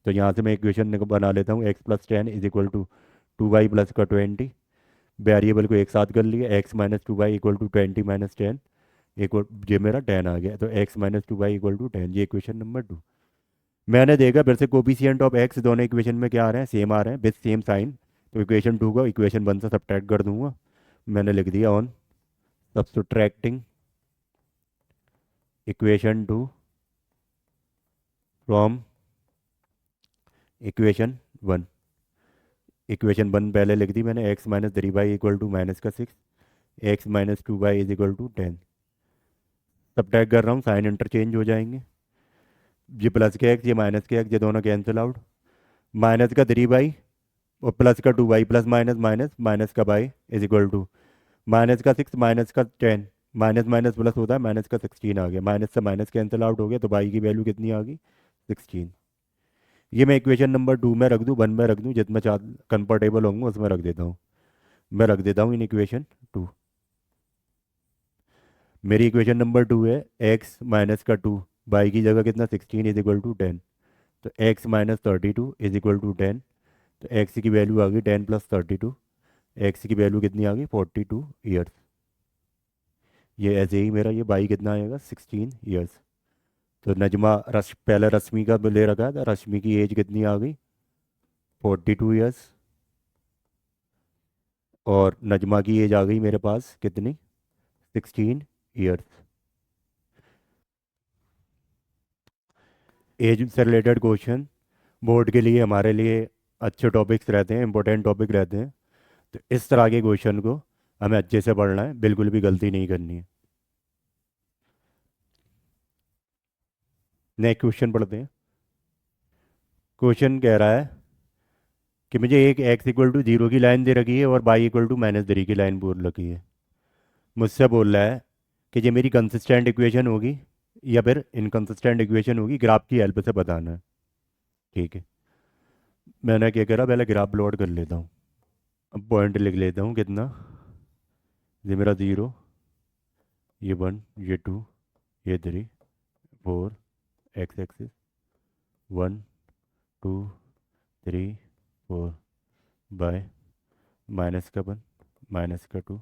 तो यहाँ से मैं इक्वेशन बना लेता हूँ, x plus 10 is equal to 2y plus का 20। वेरिएबल को एक साथ कर लिया, x minus 2y equal to 20 - 10 equal, ये मेरा 10 आ गया। तो x minus 2y equal to 10, ये इक्वेशन नंबर 2। मैंने देखा फिर से कोफिशिएंट ऑफ एक्स दोनों इक्वेशन में क्या आ रहे हैं, सेम आ रहे हैं विद सेम साइन। तो इक्वेशन 2 को इक्वेशन 1 से सब्ट्रैक्ट कर दूंगा। मैंने लिख दिया on subtracting equation 2 from equation 1। Equation 1 पहले लिख दी मैंने, x minus 3y equal to minus का 6, x minus 2y is equal to 10। Subtract कर रहा हूँ, साइन इंटरचेंज हो जाएंगे। ये प्लस के एक्स, ये माइनस के एक्स, ये दोनों कैंसिल आउट। माइनस का 3y और प्लस का 2y, plus minus minus, minus का y is equal to minus का 6 माइनस का 10, माइनस माइनस प्लस होता है, माइनस का 16 आ गया। माइनस से माइनस कैंसिल आउट हो गया, तो y की वैल्यू कितनी आ गई, 16। ये मैं इक्वेशन नंबर 2 में रख दूँ, 1 में रख दूँ, जितना चाह कंफर्टेबल होंगे उसमें रख देता हूँ। मैं रख देता हूँ इन इक्वेशन 2। मेरी इक्वेशन नंबर 2 है एक्स माइनस का 2, y की जगह कितना, 16 इज इक्वल टू 10। तो x minus 32 is equal to 10। तो एक्स की वैल्यू आ गई 10 प्लस 32, एक्स की वैल्यू कितनी आ गई, 42 ईयर्स। ये ऐसे ही मेरा ये बाई कितना आएगा, 16 ईयर्स। तो नजमा पहले रश्मि का ले रखा था, रश्मि की एज कितनी आ गई, 42 ईयर्स। और नजमा की एज आ गई मेरे पास कितनी, 16 ईयर्स। एज से रिलेटेड क्वेश्चन बोर्ड के लिए हमारे लिए अच्छे टॉपिक्स रहते हैं, इंपॉर्टेंट टॉपिक रहते हैं। तो इस तरह के क्वेश्चन को हमें अच्छे से पढ़ना है, बिल्कुल भी गलती नहीं करनी है। नेक्स्ट क्वेश्चन पढ़ते हैं। क्वेश्चन कह रहा है कि मुझे एक एक्स इक्वल टू 0 की लाइन दे रखी है और वाई इक्वल टू -3 की लाइन बोल रखी है। मुझसे बोल रहा है कि ये मेरी कंसिस्टेंट इक्वेशन होगी या फिर इनकंसिस्टेंट इक्वेशन होगी, ग्राफ की हेल्प से बताना है। ठीक है, मैंने क्या करा, पहले ग्राफ प्लॉट कर लेता हूँ। अब पॉइंट लिख लेता हूँ कितना, ये मेरा 0, ये 1, ये 2, ये 3, 4, एक्स एक्सिस 1, 2, 3, 4, बाय माइनस का 1, माइनस का 2,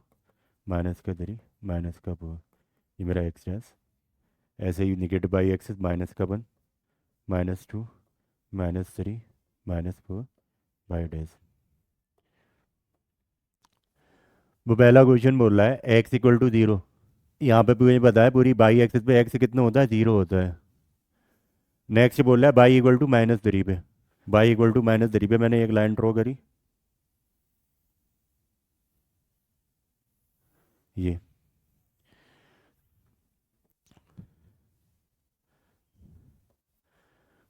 माइनस का 3, माइनस का 4, ये मेरा एक्स डैश। ऐसे ही निगेटिव बाई एक्सिस, माइनस का 1, -2, -3, -4 बाई डैश। वो पहला क्वेश्चन बोल रहा है एक्स इक्वल टू 0। यहाँ पे मुझे पता है पूरी बाई एक्सिस पे एक्स कितना होता है, 0 होता है। नेक्स्ट बोल रहा है बाई इक्वल टू -3 पे, बाई इक्वल टू -3 पे मैंने एक लाइन ड्रॉ करी, ये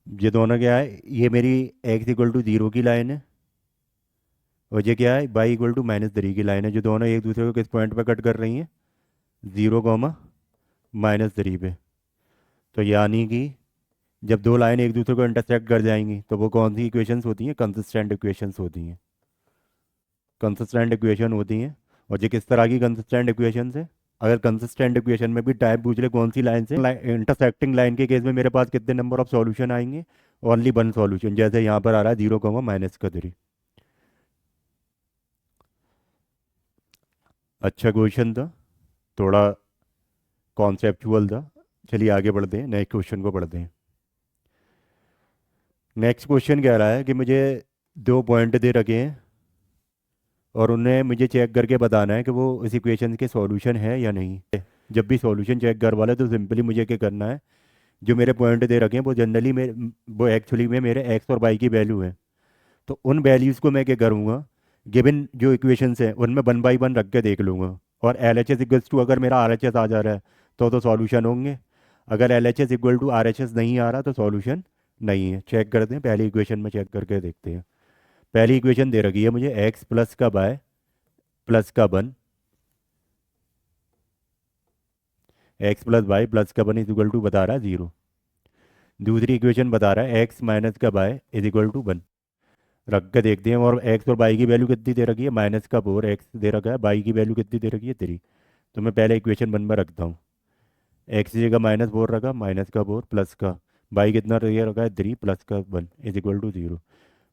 ये दोनों क्या है, ये मेरी एक्स इक्वल टू 0 की लाइन है, और ये क्या है, बाई इक्वल टू -3 की लाइन है, जो दोनों एक दूसरे को किस पॉइंट पे कट कर रही हैं, 0, -3 पे। तो यानी कि जब दो लाइन एक दूसरे को इंटरसेक्ट कर जाएंगी तो वो कौन सी इक्वेशंस होती हैं, कंसिस्टेंट इक्वेशंस होती हैं। कंसिस्टेंट इक्वेशन होती हैं। और ये किस तरह की कंसिस्टेंट इक्वेशंस है, अगर कंसिस्टेंट इक्वेशन में भी टाइप पूछ ले कौन सी लाइन से, इंटरसेक्टिंग लाइन के केस में मेरे पास कितने नंबर ऑफ सॉल्यूशन आएंगे, ओनली 1 सॉल्यूशन, जैसे यहाँ पर आ रहा है 0, -3। अच्छा क्वेश्चन था, थोड़ा कॉन्सेप्चुअल था। चलिए आगे बढ़ते हैं, नेक्स्ट क्वेश्चन को पढ़ते हैं। नेक्स्ट क्वेश्चन कह रहा है कि मुझे दो पॉइंट दे रखे हैं और उन्हें मुझे चेक करके बताना है कि वो इस इक्वेशन के सॉल्यूशन है या नहीं। जब भी सॉल्यूशन चेक करवा ले तो सिंपली मुझे क्या करना है, जो मेरे पॉइंट दे रखे हैं वो जनरली वो एक्चुअली में मेरे एक्स और वाई की वैल्यू है। तो उन वैल्यूज़ को मैं क्या करूँगा, गिवन जो इक्वेशंस हैं उनमें 1 बाई 1 रख के देख लूँगा। और L H S equals to अगर मेरा आर एच एस आ जा रहा है तो सॉल्यूशन होंगे। अगर L H S equal to R H S नहीं आ रहा तो सॉल्यूशन नहीं है। चेक करते हैं, पहली इक्वेशन में चेक करके देखते हैं। पहली इक्वेशन दे रखी है मुझे, एक्स प्लस का बाय प्लस का 1, एक्स प्लस वाई प्लस का 1 इज इक्वल टू बता रहा है 0। दूसरी इक्वेशन बता रहा है एक्स माइनस का बाय इज इक्वल टू 1। रख के देखते हैं, और एक्स और बाई की वैल्यू कितनी दे रखी है, माइनस का 4 एक्स दे रखा है, बाई की वैल्यू कितनी दे रखी है 3। तो मैं पहले इक्वेशन 1 में रखता हूँ। एक्स की जगह -4 रखा, माइनस का 4 प्लस का बाई कितना ये रखा है 3 प्लस का 1 इज इक्वल टू 0।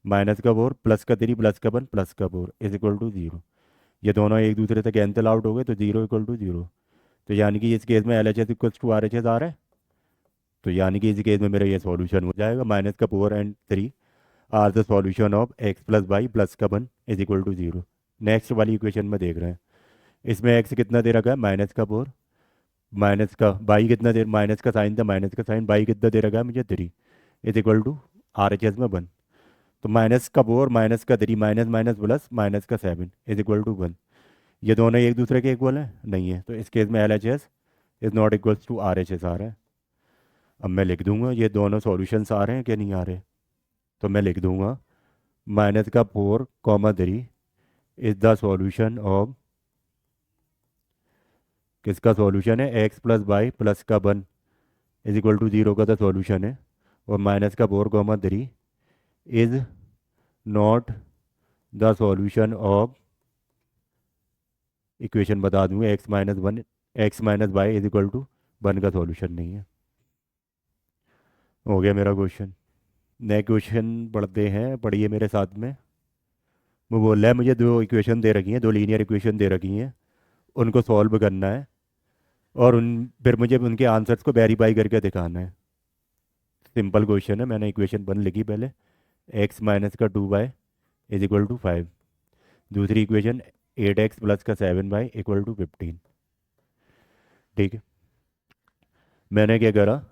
माइनस का 4 प्लस का 3 प्लस का 1 प्लस का 4 इज इक्वल टू 0। ये दोनों एक दूसरे से कैंसिल आउट हो गए, तो 0 इक्वल टू 0। तो यानी कि इस केस में L H S equals to R H S आ रहा है। तो यानी कि इस केस में मेरा ये सॉल्यूशन हो जाएगा, माइनस का 4 and 3 are the solution of x plus y plus का 1 इज इक्वल टू 0। नेक्स्ट वाली इक्वेशन में देख रहे हैं, इसमें एक्स कितना दे रखा है, माइनस का 4, माइनस का बाई कितना दे, माइनस का साइन था, माइनस का साइन बाई कितना दे रखा है मुझे 3 is equal to R H S में 1। तो माइनस का 4 माइनस का 3 माइनस माइनस प्लस माइनस का 7 इज इक्वल टू 1। ये दोनों एक दूसरे के इक्वल हैं नहीं है, तो इस केस में L H S is not equals to R H S आ रहा है। अब मैं लिख दूंगा ये दोनों सॉल्यूशंस आ रहे हैं कि नहीं आ रहे। तो मैं लिख दूंगा माइनस का 4, 3 इज द सॉल्यूशन ऑफ, किसका सॉल्यूशन है, एक्स प्लस वाई प्लस का 1 इज इक्वल टू 0 का तो सॉल्यूशन है। और माइनस का 4, 3 is not the solution of, equation बता दूंगा, x-1 x-y is equal to 1 का सॉल्यूशन नहीं है। हो गया मेरा क्वेश्चन। नए क्वेश्चन पढ़ते हैं, पढ़िए मेरे साथ में। वो बोल रहा है मुझे दो इक्वेशन दे रखी हैं, दो लीनियर इक्वेशन दे रखी हैं, उनको सॉल्व करना है, और उन फिर मुझे उनके आंसर्स को वेरीफाई करके दिखाना है। सिंपल क्वेश्चन है, मैंने इक्वेशन 1 लिखी पहले, x माइनस का 2y इज इक्वल टू 5। दूसरी इक्वेशन 8x प्लस का 7y इक्वल टू 15। ठीक है, मैंने क्या करा,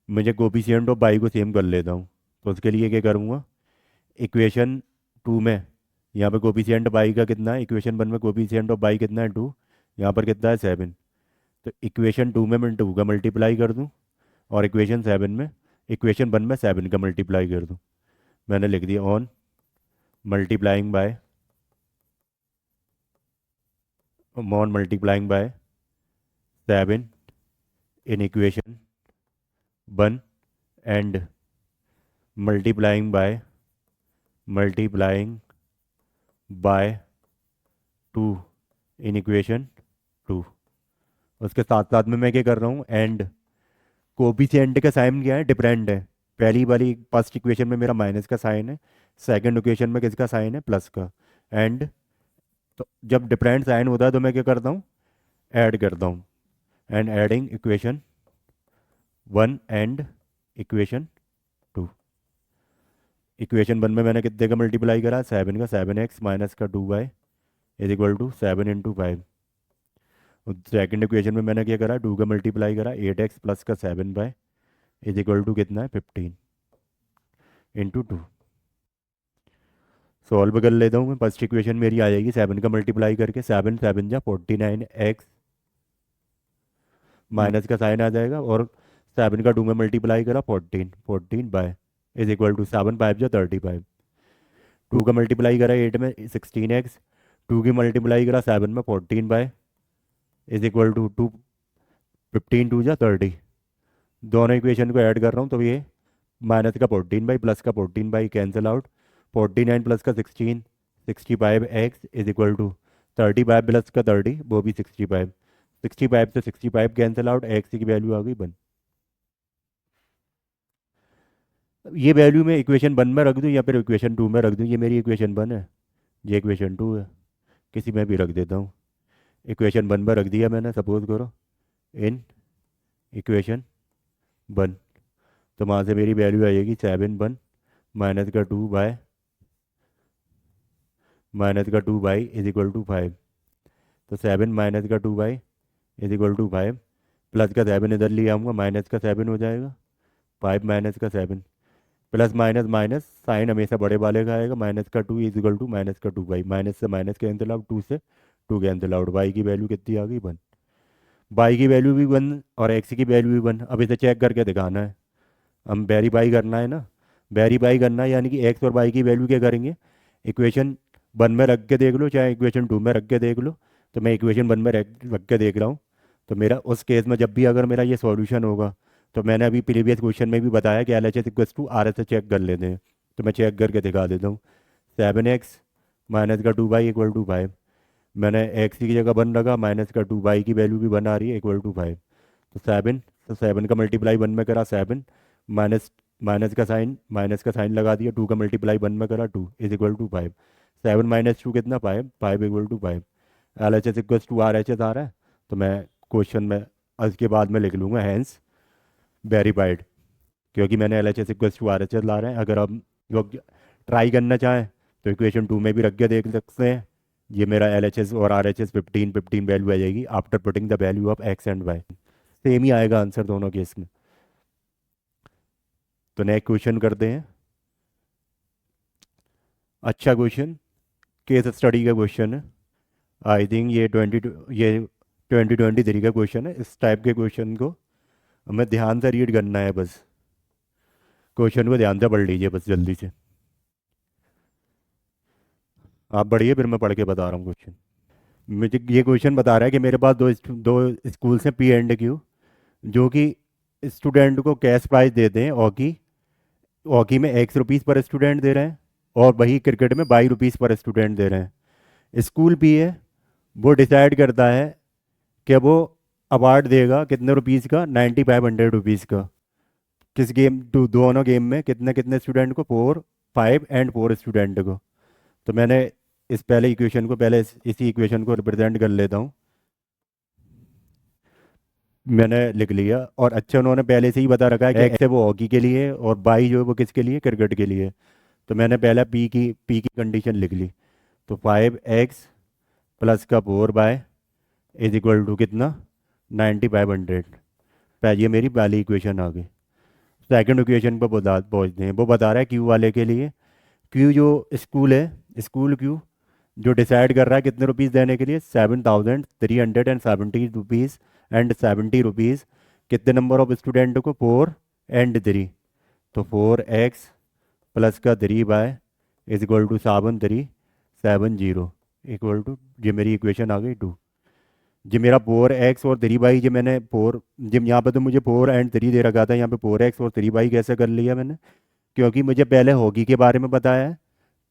मुझे कोफिशिएंट ऑफ बाई को सेम कर लेता हूँ। तो उसके लिए क्या करूँगा, इक्वेशन 2 में यहाँ पे कोफिशिएंट बाई का कितना है, इक्वेशन 1 में कोफिशिएंट ऑफ बाई कितना है 2, यहाँ पर कितना है 7। तो इक्वेशन 2 में मैं 2 का मल्टीप्लाई कर दूँ, और इक्वेशन 1 में 7 का मल्टीप्लाई कर दूँ। मैंने लिख दिया on multiplying by, on multiplying by 7 in equation 1 and multiplying by 2 in equation 2। उसके साथ साथ में मैं क्या कर रहा हूँ, एंड कोफिशिएंट का साइन क्या है, डिफरेंट है। पहली वाली फर्स्ट इक्वेशन में मेरा माइनस का साइन है, सेकंड इक्वेशन में किसका साइन है, प्लस का। एंड, तो जब डिफरेंट साइन होता है तो मैं क्या करता हूँ, ऐड करता हूँ। And adding equation 1 and equation 2। Equation 1 में मैंने कितने का मल्टीप्लाई करा, 7 का, 7x माइनस का 2y is equal to 7 into 5। Second equation में मैंने क्या करा, 2 का मल्टीप्लाई करा, 8x प्लस का 7y इज इक्वल टू कितना है 15 इंटू 2। सॉल्व कर लेता हूँ मैं, फर्स्ट इक्वेशन मेरी आ जाएगी 7 का मल्टीप्लाई करके, 7 7 जा 49x माइनस का साइन आ जाएगा, और 7 का 2 में मल्टीप्लाई करा 14 बाय इज इक्वल टू 7 5 जा 35। 2 का मल्टीप्लाई करा 8 में 16x, 2 की मल्टीप्लाई करा 7 में 14 बाय इज इक्वल टू 2, 15 2 जा 30। दोनों इक्वेशन को ऐड कर रहा हूँ, तो ये माइनस का 14 बाई प्लस का 14 बाई कैंसिल आउट, 49 प्लस का 16 65x is equal to 35 plus का 30 वो भी 65, 65 से 65 कैंसिल आउट, एक्स की वैल्यू आ गई 1। ये वैल्यू मैं इक्वेशन 1 में रख दूँ या फिर इक्वेशन 2 में रख दूँ, ये मेरी इक्वेशन 1 है, ये इक्वेशन 2 है, किसी में भी रख देता हूँ। इक्वेशन 1 में रख दिया मैंने, सपोज करो इन इक्वेशन 1। तो वहाँ से मेरी वैल्यू आएगी 7 1 माइनस का 2 बाई इज इक्वल टू 5। तो 7 माइनस का 2 by is equal to 5, plus का 7 इधर ले आऊँगा, माइनस का 7 हो जाएगा, 5 माइनस का 7, प्लस माइनस माइनस साइन हमेशा बड़े वाले का आएगा, माइनस का 2 इज इक्वल टू माइनस का 2 बाई, माइनस से माइनस कैंसिल आउट, 2 से 2 कैंसिल आउट, वाई की वैल्यू कितनी आ गई 1, वाई की वैल्यू भी 1 और एक्स की वैल्यू भी 1। अब इसे चेक करके दिखाना है, हम वेरीफाई करना है ना, वेरीफाई करना है, यानी कि एक्स और वाई की वैल्यू क्या करेंगे, इक्वेशन 1 में रख के देख लो चाहे इक्वेशन 2 में रख के देख लो। तो मैं इक्वेशन 1 में रख के देख रहा हूँ, तो मेरा उस केस में जब भी अगर मेरा ये सॉल्यूशन होगा तो मैंने अभी प्रीवियस क्वेश्चन में भी बताया कि L H S equals to R S check कर लेते हैं। तो मैं चेक करके दिखा देता हूँ। 7x माइनस का 2y इक्वल टू 5। मैंने एक्स की जगह 1 रखा, माइनस का 2y की वैल्यू भी 1 आ रही है इक्वल टू 5। तो 7, तो 7 का मल्टीप्लाई 1 में करा 7, माइनस माइनस का साइन लगा दिया, 2 का मल्टीप्लाई 1 में करा 2 इज इक्वल टू 5। 7 माइनस 2 कितना, 5, 5 equal to 5। L H S equals to R H S आ रहा है। तो मैं क्वेश्चन में उसके बाद में लिख लूँगा हैंस वेरीफाइड, क्योंकि मैंने L H S equals to R H S ला रहे हैं। अगर आप लोग ट्राई करना चाहें तो इक्वेशन 2 में भी रख के देख सकते हैं। ये मेरा एल एच एस और आर एच एस 15 वैल्यू आ जाएगी after putting the value of X and Y. Same ही आएगा आंसर दोनों केस में। तो नेक्स्ट क्वेश्चन करते हैं। अच्छा क्वेश्चन, केस स्टडी का क्वेश्चन है। आई थिंक ये 2023 का क्वेश्चन है। इस टाइप के क्वेश्चन को हमें ध्यान से रीड करना है बस। क्वेश्चन को ध्यान से पढ़ लीजिए बस जल्दी से। आप पढ़िए, फिर मैं पढ़ के बता रहा हूँ क्वेश्चन। मुझे ये क्वेश्चन बता रहा है कि मेरे पास दो स्कूल्स हैं पी एंड क्यू, जो कि स्टूडेंट को कैश प्राइज देते हैं। हॉकी में ₹X पर स्टूडेंट दे रहे हैं, और वही क्रिकेट में ₹22 पर स्टूडेंट दे रहे हैं। स्कूल पी है, वो डिसाइड करता है कि वो अवार्ड देगा कितने रुपीज़ का, ₹9500 का। किस गेम, दोनों गेम में कितने कितने स्टूडेंट को, 4, 5 एंड 4 स्टूडेंट को। तो मैंने इस पहले इक्वेशन को, इसी इक्वेशन को रिप्रेजेंट कर लेता हूँ। मैंने लिख लिया। और अच्छा, उन्होंने पहले से ही बता रखा है कि एक्स है वो हॉकी के लिए, और बाई जो है वो किसके लिए, क्रिकेट के लिए। तो मैंने पहला पी की कंडीशन लिख ली। तो 5x प्लस का 4y इज इक्वल टू कितना, 9500। ये मेरी पहली इक्वेशन आ गई। सेकंड इक्वेशन पर पहुँचते हैं। वो बता रहा है क्यू वाले के लिए। क्यू जो स्कूल है, स्कूल क्यू जो डिसाइड कर रहा है कितने रुपीज़ देने के लिए, ₹7370 कितने नंबर ऑफ स्टूडेंट को, 4 एंड 3। तो 4x प्लस का 3y is equal to 7370 equal to, ये मेरी इक्वेशन आ गई 2। जी मेरा 4x और 3y, जी मैंने 4, जी यहाँ पे तो मुझे 4 एंड 3 दे रखा था, यहाँ पे 4x और 3y कैसे कर लिया मैंने, क्योंकि मुझे पहले हॉकी के बारे में बताया है,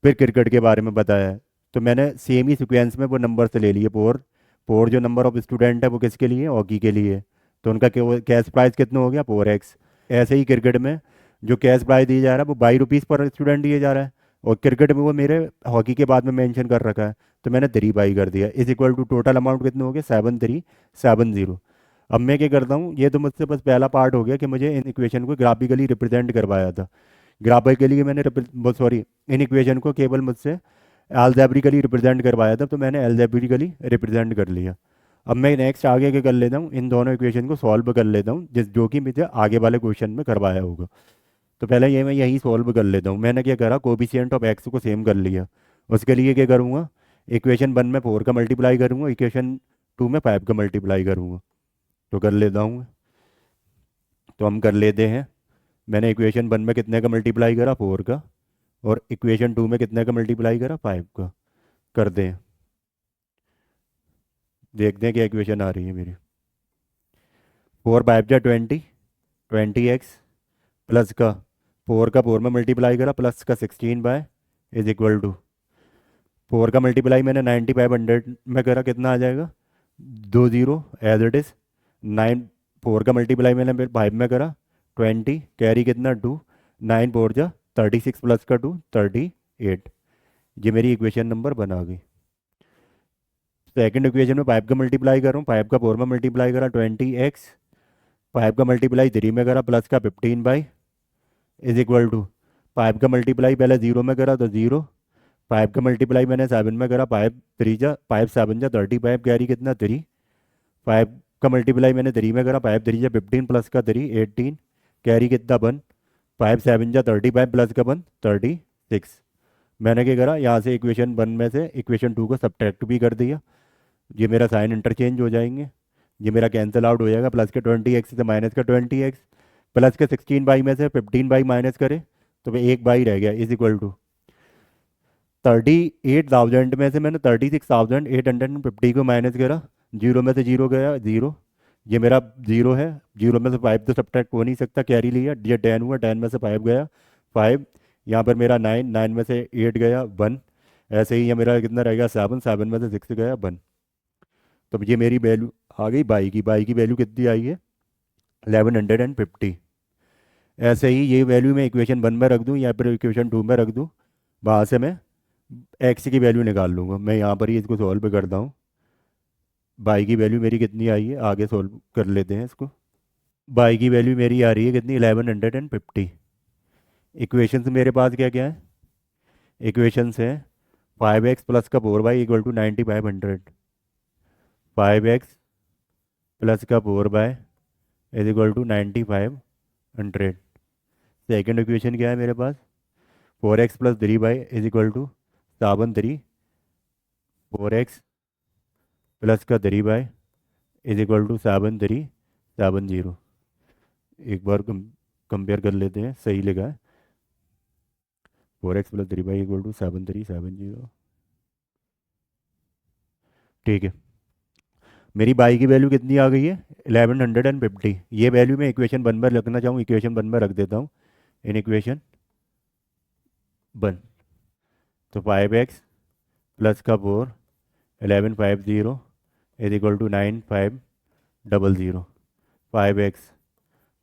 फिर क्रिकेट के बारे में बताया है। तो मैंने सेम ही सिक्वेंस में वो नंबर से ले लिए। 4 जो नंबर ऑफ स्टूडेंट है वो किसके लिए, हॉकी के लिए। तो उनका कैश प्राइस कितना हो गया, 4x। ऐसे ही क्रिकेट में जो कैश प्राइस दिया जा रहा है वो ₹22 पर स्टूडेंट दिया जा रहा है, और क्रिकेट में वो मेरे हॉकी के बाद में मेंशन कर रखा है। तो मैंने 3 कर दिया, is equal to total amount कितना हो गया, 7370। अब मैं क्या करता हूँ, ये तो मुझसे बस पहला पार्ट हो गया कि मुझे इन इक्वेशन को ग्राफिकली रिप्रेजेंट करवाया था। ग्राफिकली मैंने सॉरी, इन इक्वेशन को केवल मुझसे अलजेब्रिकली रिप्रेजेंट करवाया था, तो मैंने अलजेब्रिकली रिप्रेजेंट कर लिया। अब मैं नेक्स्ट आगे क्या कर लेता हूँ, इन दोनों इक्वेशन को सॉल्व कर लेता हूँ, जो कि मुझे आगे वाले क्वेश्चन में करवाया होगा। तो पहले ये मैं यही सॉल्व कर लेता हूँ। मैंने क्या करा, कोफिशिएंट ऑफ एक्स को सेम कर लिया। उसके लिए क्या करूँगा, इक्वेशन 1 में 4 का मल्टीप्लाई करूँगा, इक्वेशन 2 में 5 का मल्टीप्लाई करूँगा। तो कर लेता हूँ। तो हम कर लेते हैं। मैंने इक्वेशन 1 में कितने का मल्टीप्लाई करा, 4 का, और इक्वेशन 2 में कितने का मल्टीप्लाई करा, 5 का। कर दें, देखते हैं क्या इक्वेशन आ रही है मेरी। 4 5 जा 20, 20x प्लस का 4 का 4 में मल्टीप्लाई करा, प्लस का 16 इज इक्वल टू 4 का मल्टीप्लाई मैंने 9500 में करा, कितना आ जाएगा, 20 एज इट इज़। 9, 4 का मल्टीप्लाई मैंने फिर 5 में करा, 20 कैरी कितना, 2, 9 4 जा 36 प्लस का 2 38। ये मेरी इक्वेशन नंबर 1 आ गई। सेकंड इक्वेशन में 5 का मल्टीप्लाई कर रहा हूँ, 5 का 4 में मल्टीप्लाई करा 20x, 5 का मल्टीप्लाई 3 में करा, प्लस का 15 इज इक्वल टू 5 का मल्टीप्लाई पहले 0 में करा तो 0, 5 का मल्टीप्लाई मैंने 7 में करा, 5 7 जा 35 कैरी कितना 3, 5 का मल्टीप्लाई मैंने 3 में करा, 5 3 जा 15 प्लस का 3 18 कैरी कितना 1, 5 7 जा 35 प्लस का 1 36। मैंने क्या करा, यहाँ से इक्वेशन 1 में से इक्वेशन 2 को सब्ट्रैक्ट भी कर दिया। ये मेरा साइन इंटरचेंज हो जाएंगे, ये मेरा कैंसिल आउट हो जाएगा। प्लस के 20x से माइनस का 20x, प्लस के 16 में से 15 माइनस करे तो वह 1 रह गया, इज इक्वल टू 38,000 में से मैंने 36,850 को माइनस करा, जीरो में से जीरो गया जीरो, ये मेरा जीरो है, जीरो में से फाइव तो सब्ट्रैक्ट हो नहीं सकता, कैरी लिया, ये टेन हुआ, टेन में से फाइव गया, फाइव। यहाँ पर मेरा नाइन, नाइन में से एट गया, वन। ऐसे ही ये मेरा कितना रहेगा, सेवन, सेवन में से सिक्स गया, वन। तो ये मेरी वैल्यू आ गई बाई की वैल्यू कितनी आई है, 1150। ऐसे ही ये वैल्यू मैं इक्वेशन वन में रख दूँ या फिर इक्वेशन टू में रख दूँ, वहाँ से मैं एक्स की वैल्यू निकाल लूँगा। मैं यहाँ पर ही इसको सॉल्व करता हूँ। बाई की वैल्यू मेरी कितनी आई है, आगे सॉल्व कर लेते हैं इसको। बाई की वैल्यू मेरी आ रही है कितनी, 1150। इक्वेशंस मेरे पास क्या क्या है, इक्वेशंस है 5x प्लस का 4y equal to 9500। 5x plus का 4y is equal to 9500। Second equation क्या है मेरे पास, 4x plus 3y is equal to 73। 4x plus का 3y इज इक्वल टू 7370। एक बार कंपेयर कर लेते हैं, सही लिखा है, 4x plus 3y equal to 7370। ठीक है, मेरी बाई की वैल्यू कितनी आ गई है, 1150। ये वैल्यू मैं इक्वेशन वन में रखना चाहूँ, इक्वेशन वन में रख देता हूँ, इन इक्वेशन वन। तो 5x प्लस का 4, 1150 इज इक्वल टू 9500। 5x,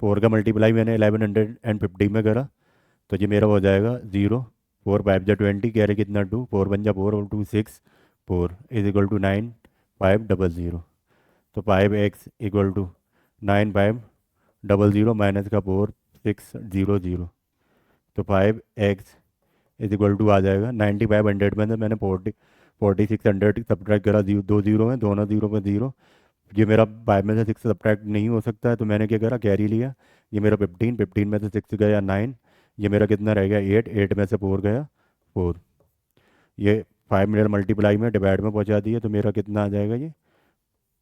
4 का मल्टीप्लाई मैंने 1150 में करा, तो ये मेरा हो जाएगा ज़ीरो। 4 5 जा 20, कह रहे कितना, टू, 4 1 जा 4 और 2 6, 4 इज इक्वल टू 9500। तो 5x इक्वल टू 9500 माइनस का 4600। तो 5x इज इक्वल टू आ जाएगा 9500 में से मैंने 4600 सब्ट्रैक्ट करा, दो जीरो में, दोनों जीरो में जीरो। ये मेरा 5 में से 6 सब्ट्रैक्ट नहीं हो सकता है, तो मैंने क्या करा, कैरी लिया। ये मेरा 15, 15 में से 6 गया 9। ये मेरा कितना रह गया 8, 8 में से 4 गया 4। ये 5 मिनट मल्टीप्लाई में डिवाइड में पहुंचा दिया, तो मेरा कितना आ जाएगा, ये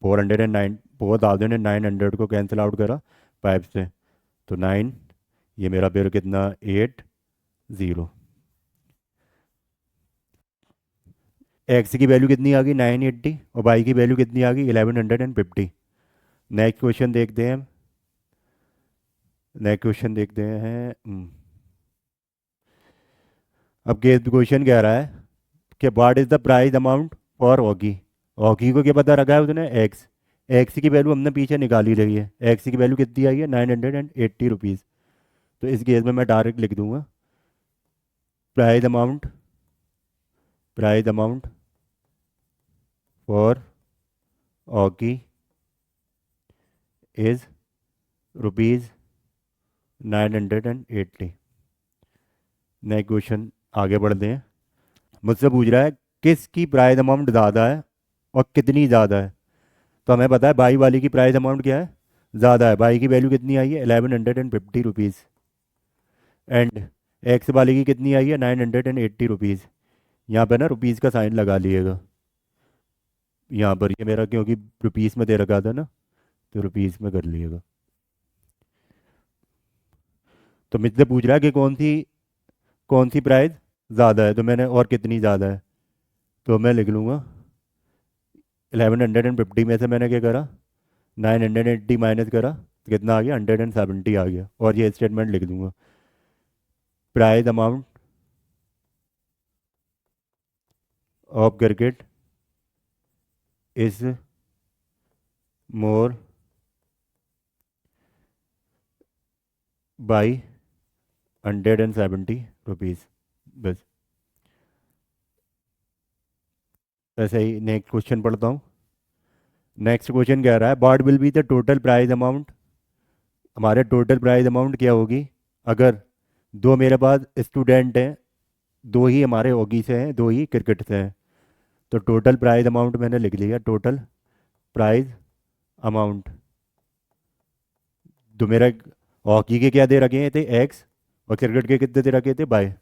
409, 4900 को कैंसिल आउट करा 5 से, तो 9। ये मेरा फिर कितना 80। एक्स की वैल्यू कितनी आ गई 980, और वाई की वैल्यू कितनी आ गई 1150। नेक्स्ट क्वेश्चन देखते हैं हम। नेक्स्ट क्वेश्चन देखते हैं। अब क्वेश्चन कह रहा है कि what is the price amount for hockey. Hockey को क्या पता रखा है उसने, एक्स। एक्स की वैल्यू हमने पीछे निकाली रही है, एक्स की वैल्यू कितनी आई है 980 रुपीज़। तो इस केस में मैं डायरेक्ट लिख दूंगा, price amount, price amount for hockey is ₹980। Next question आगे बढ़ते हैं। मुझसे पूछ रहा है किसकी प्राइस अमाउंट ज़्यादा है और कितनी ज़्यादा है। तो हमें पता है बाई वाली की प्राइस अमाउंट क्या है, ज़्यादा है। बाई की वैल्यू कितनी आई है 1150 रुपीज़। एंड एक्स वाली की कितनी आई है 980 रुपीज़। यहाँ पे ना रुपीज़ का साइन लगा लिएगा यहाँ पर, ये मेरा क्योंकि रुपीज़ में दे रखा था ना, तो रुपीज़ में कर लिएगा। तो मुझसे पूछ रहा है कि कौन सी प्राइस ज़्यादा है, तो मैंने और कितनी ज़्यादा है, तो मैं लिख लूँगा 1150 में से मैंने क्या करा 980 माइनस करा, तो कितना आ गया 170 आ गया। और ये स्टेटमेंट लिख दूंगा, price amount of cricket is more by 170 rupees. बस ऐसे ही नेक्स्ट क्वेश्चन पढ़ता हूँ। नेक्स्ट क्वेश्चन कह रहा है what will be the total price amount. हमारे टोटल प्राइस अमाउंट क्या होगी, अगर दो मेरे पास स्टूडेंट हैं, दो ही हमारे हॉकी से हैं, दो ही क्रिकेट से हैं, तो टोटल प्राइस अमाउंट मैंने लिख लिया, टोटल प्राइस अमाउंट। तो मेरा हॉकी के क्या दे रखे थे एक्स, और क्रिकेट के कितने दे रखे थे बाय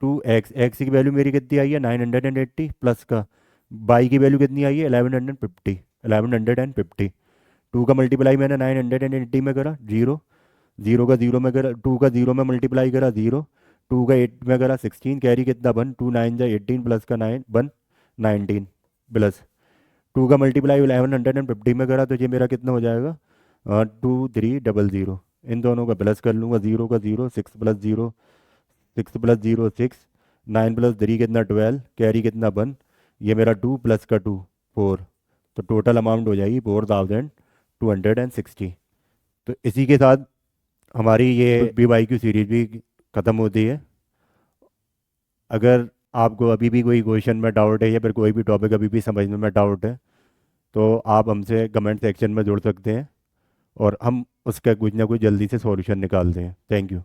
2x। एक्स की वैल्यू मेरी कितनी आई है 980 प्लस का, बाई की वैल्यू कितनी आई है 1150। टू का मल्टीप्लाई मैंने 980 में करा, जीरो, जीरो का जीरो में करा, टू का जीरो में मल्टीप्लाई करा जीरो, टू का 8 में करा 16, कैरी कितना 1, 2 9 जा 18 प्लस का 9 1 19 प्लस टू का मल्टीप्लाई 1150 में करा तो ये मेरा कितना हो जाएगा, 2300। इन दोनों का प्लस कर लूँगा, जीरो का zero, six plus zero, six plus zero six, nine plus three कितना 12, कैरी कितना 1, ये मेरा 2 प्लस का 2 4, तो टोटल अमाउंट हो जाएगी 4260। तो इसी के साथ हमारी ये BYQ सीरीज भी ख़त्म होती है। अगर आपको अभी भी कोई क्वेश्चन में डाउट है या फिर कोई भी टॉपिक अभी भी समझने में डाउट है तो आप हमसे कमेंट सेक्शन में जुड़ सकते हैं और हम उसका कुछ ना कुछ जल्दी से सॉल्यूशन निकालते हैं। Thank you.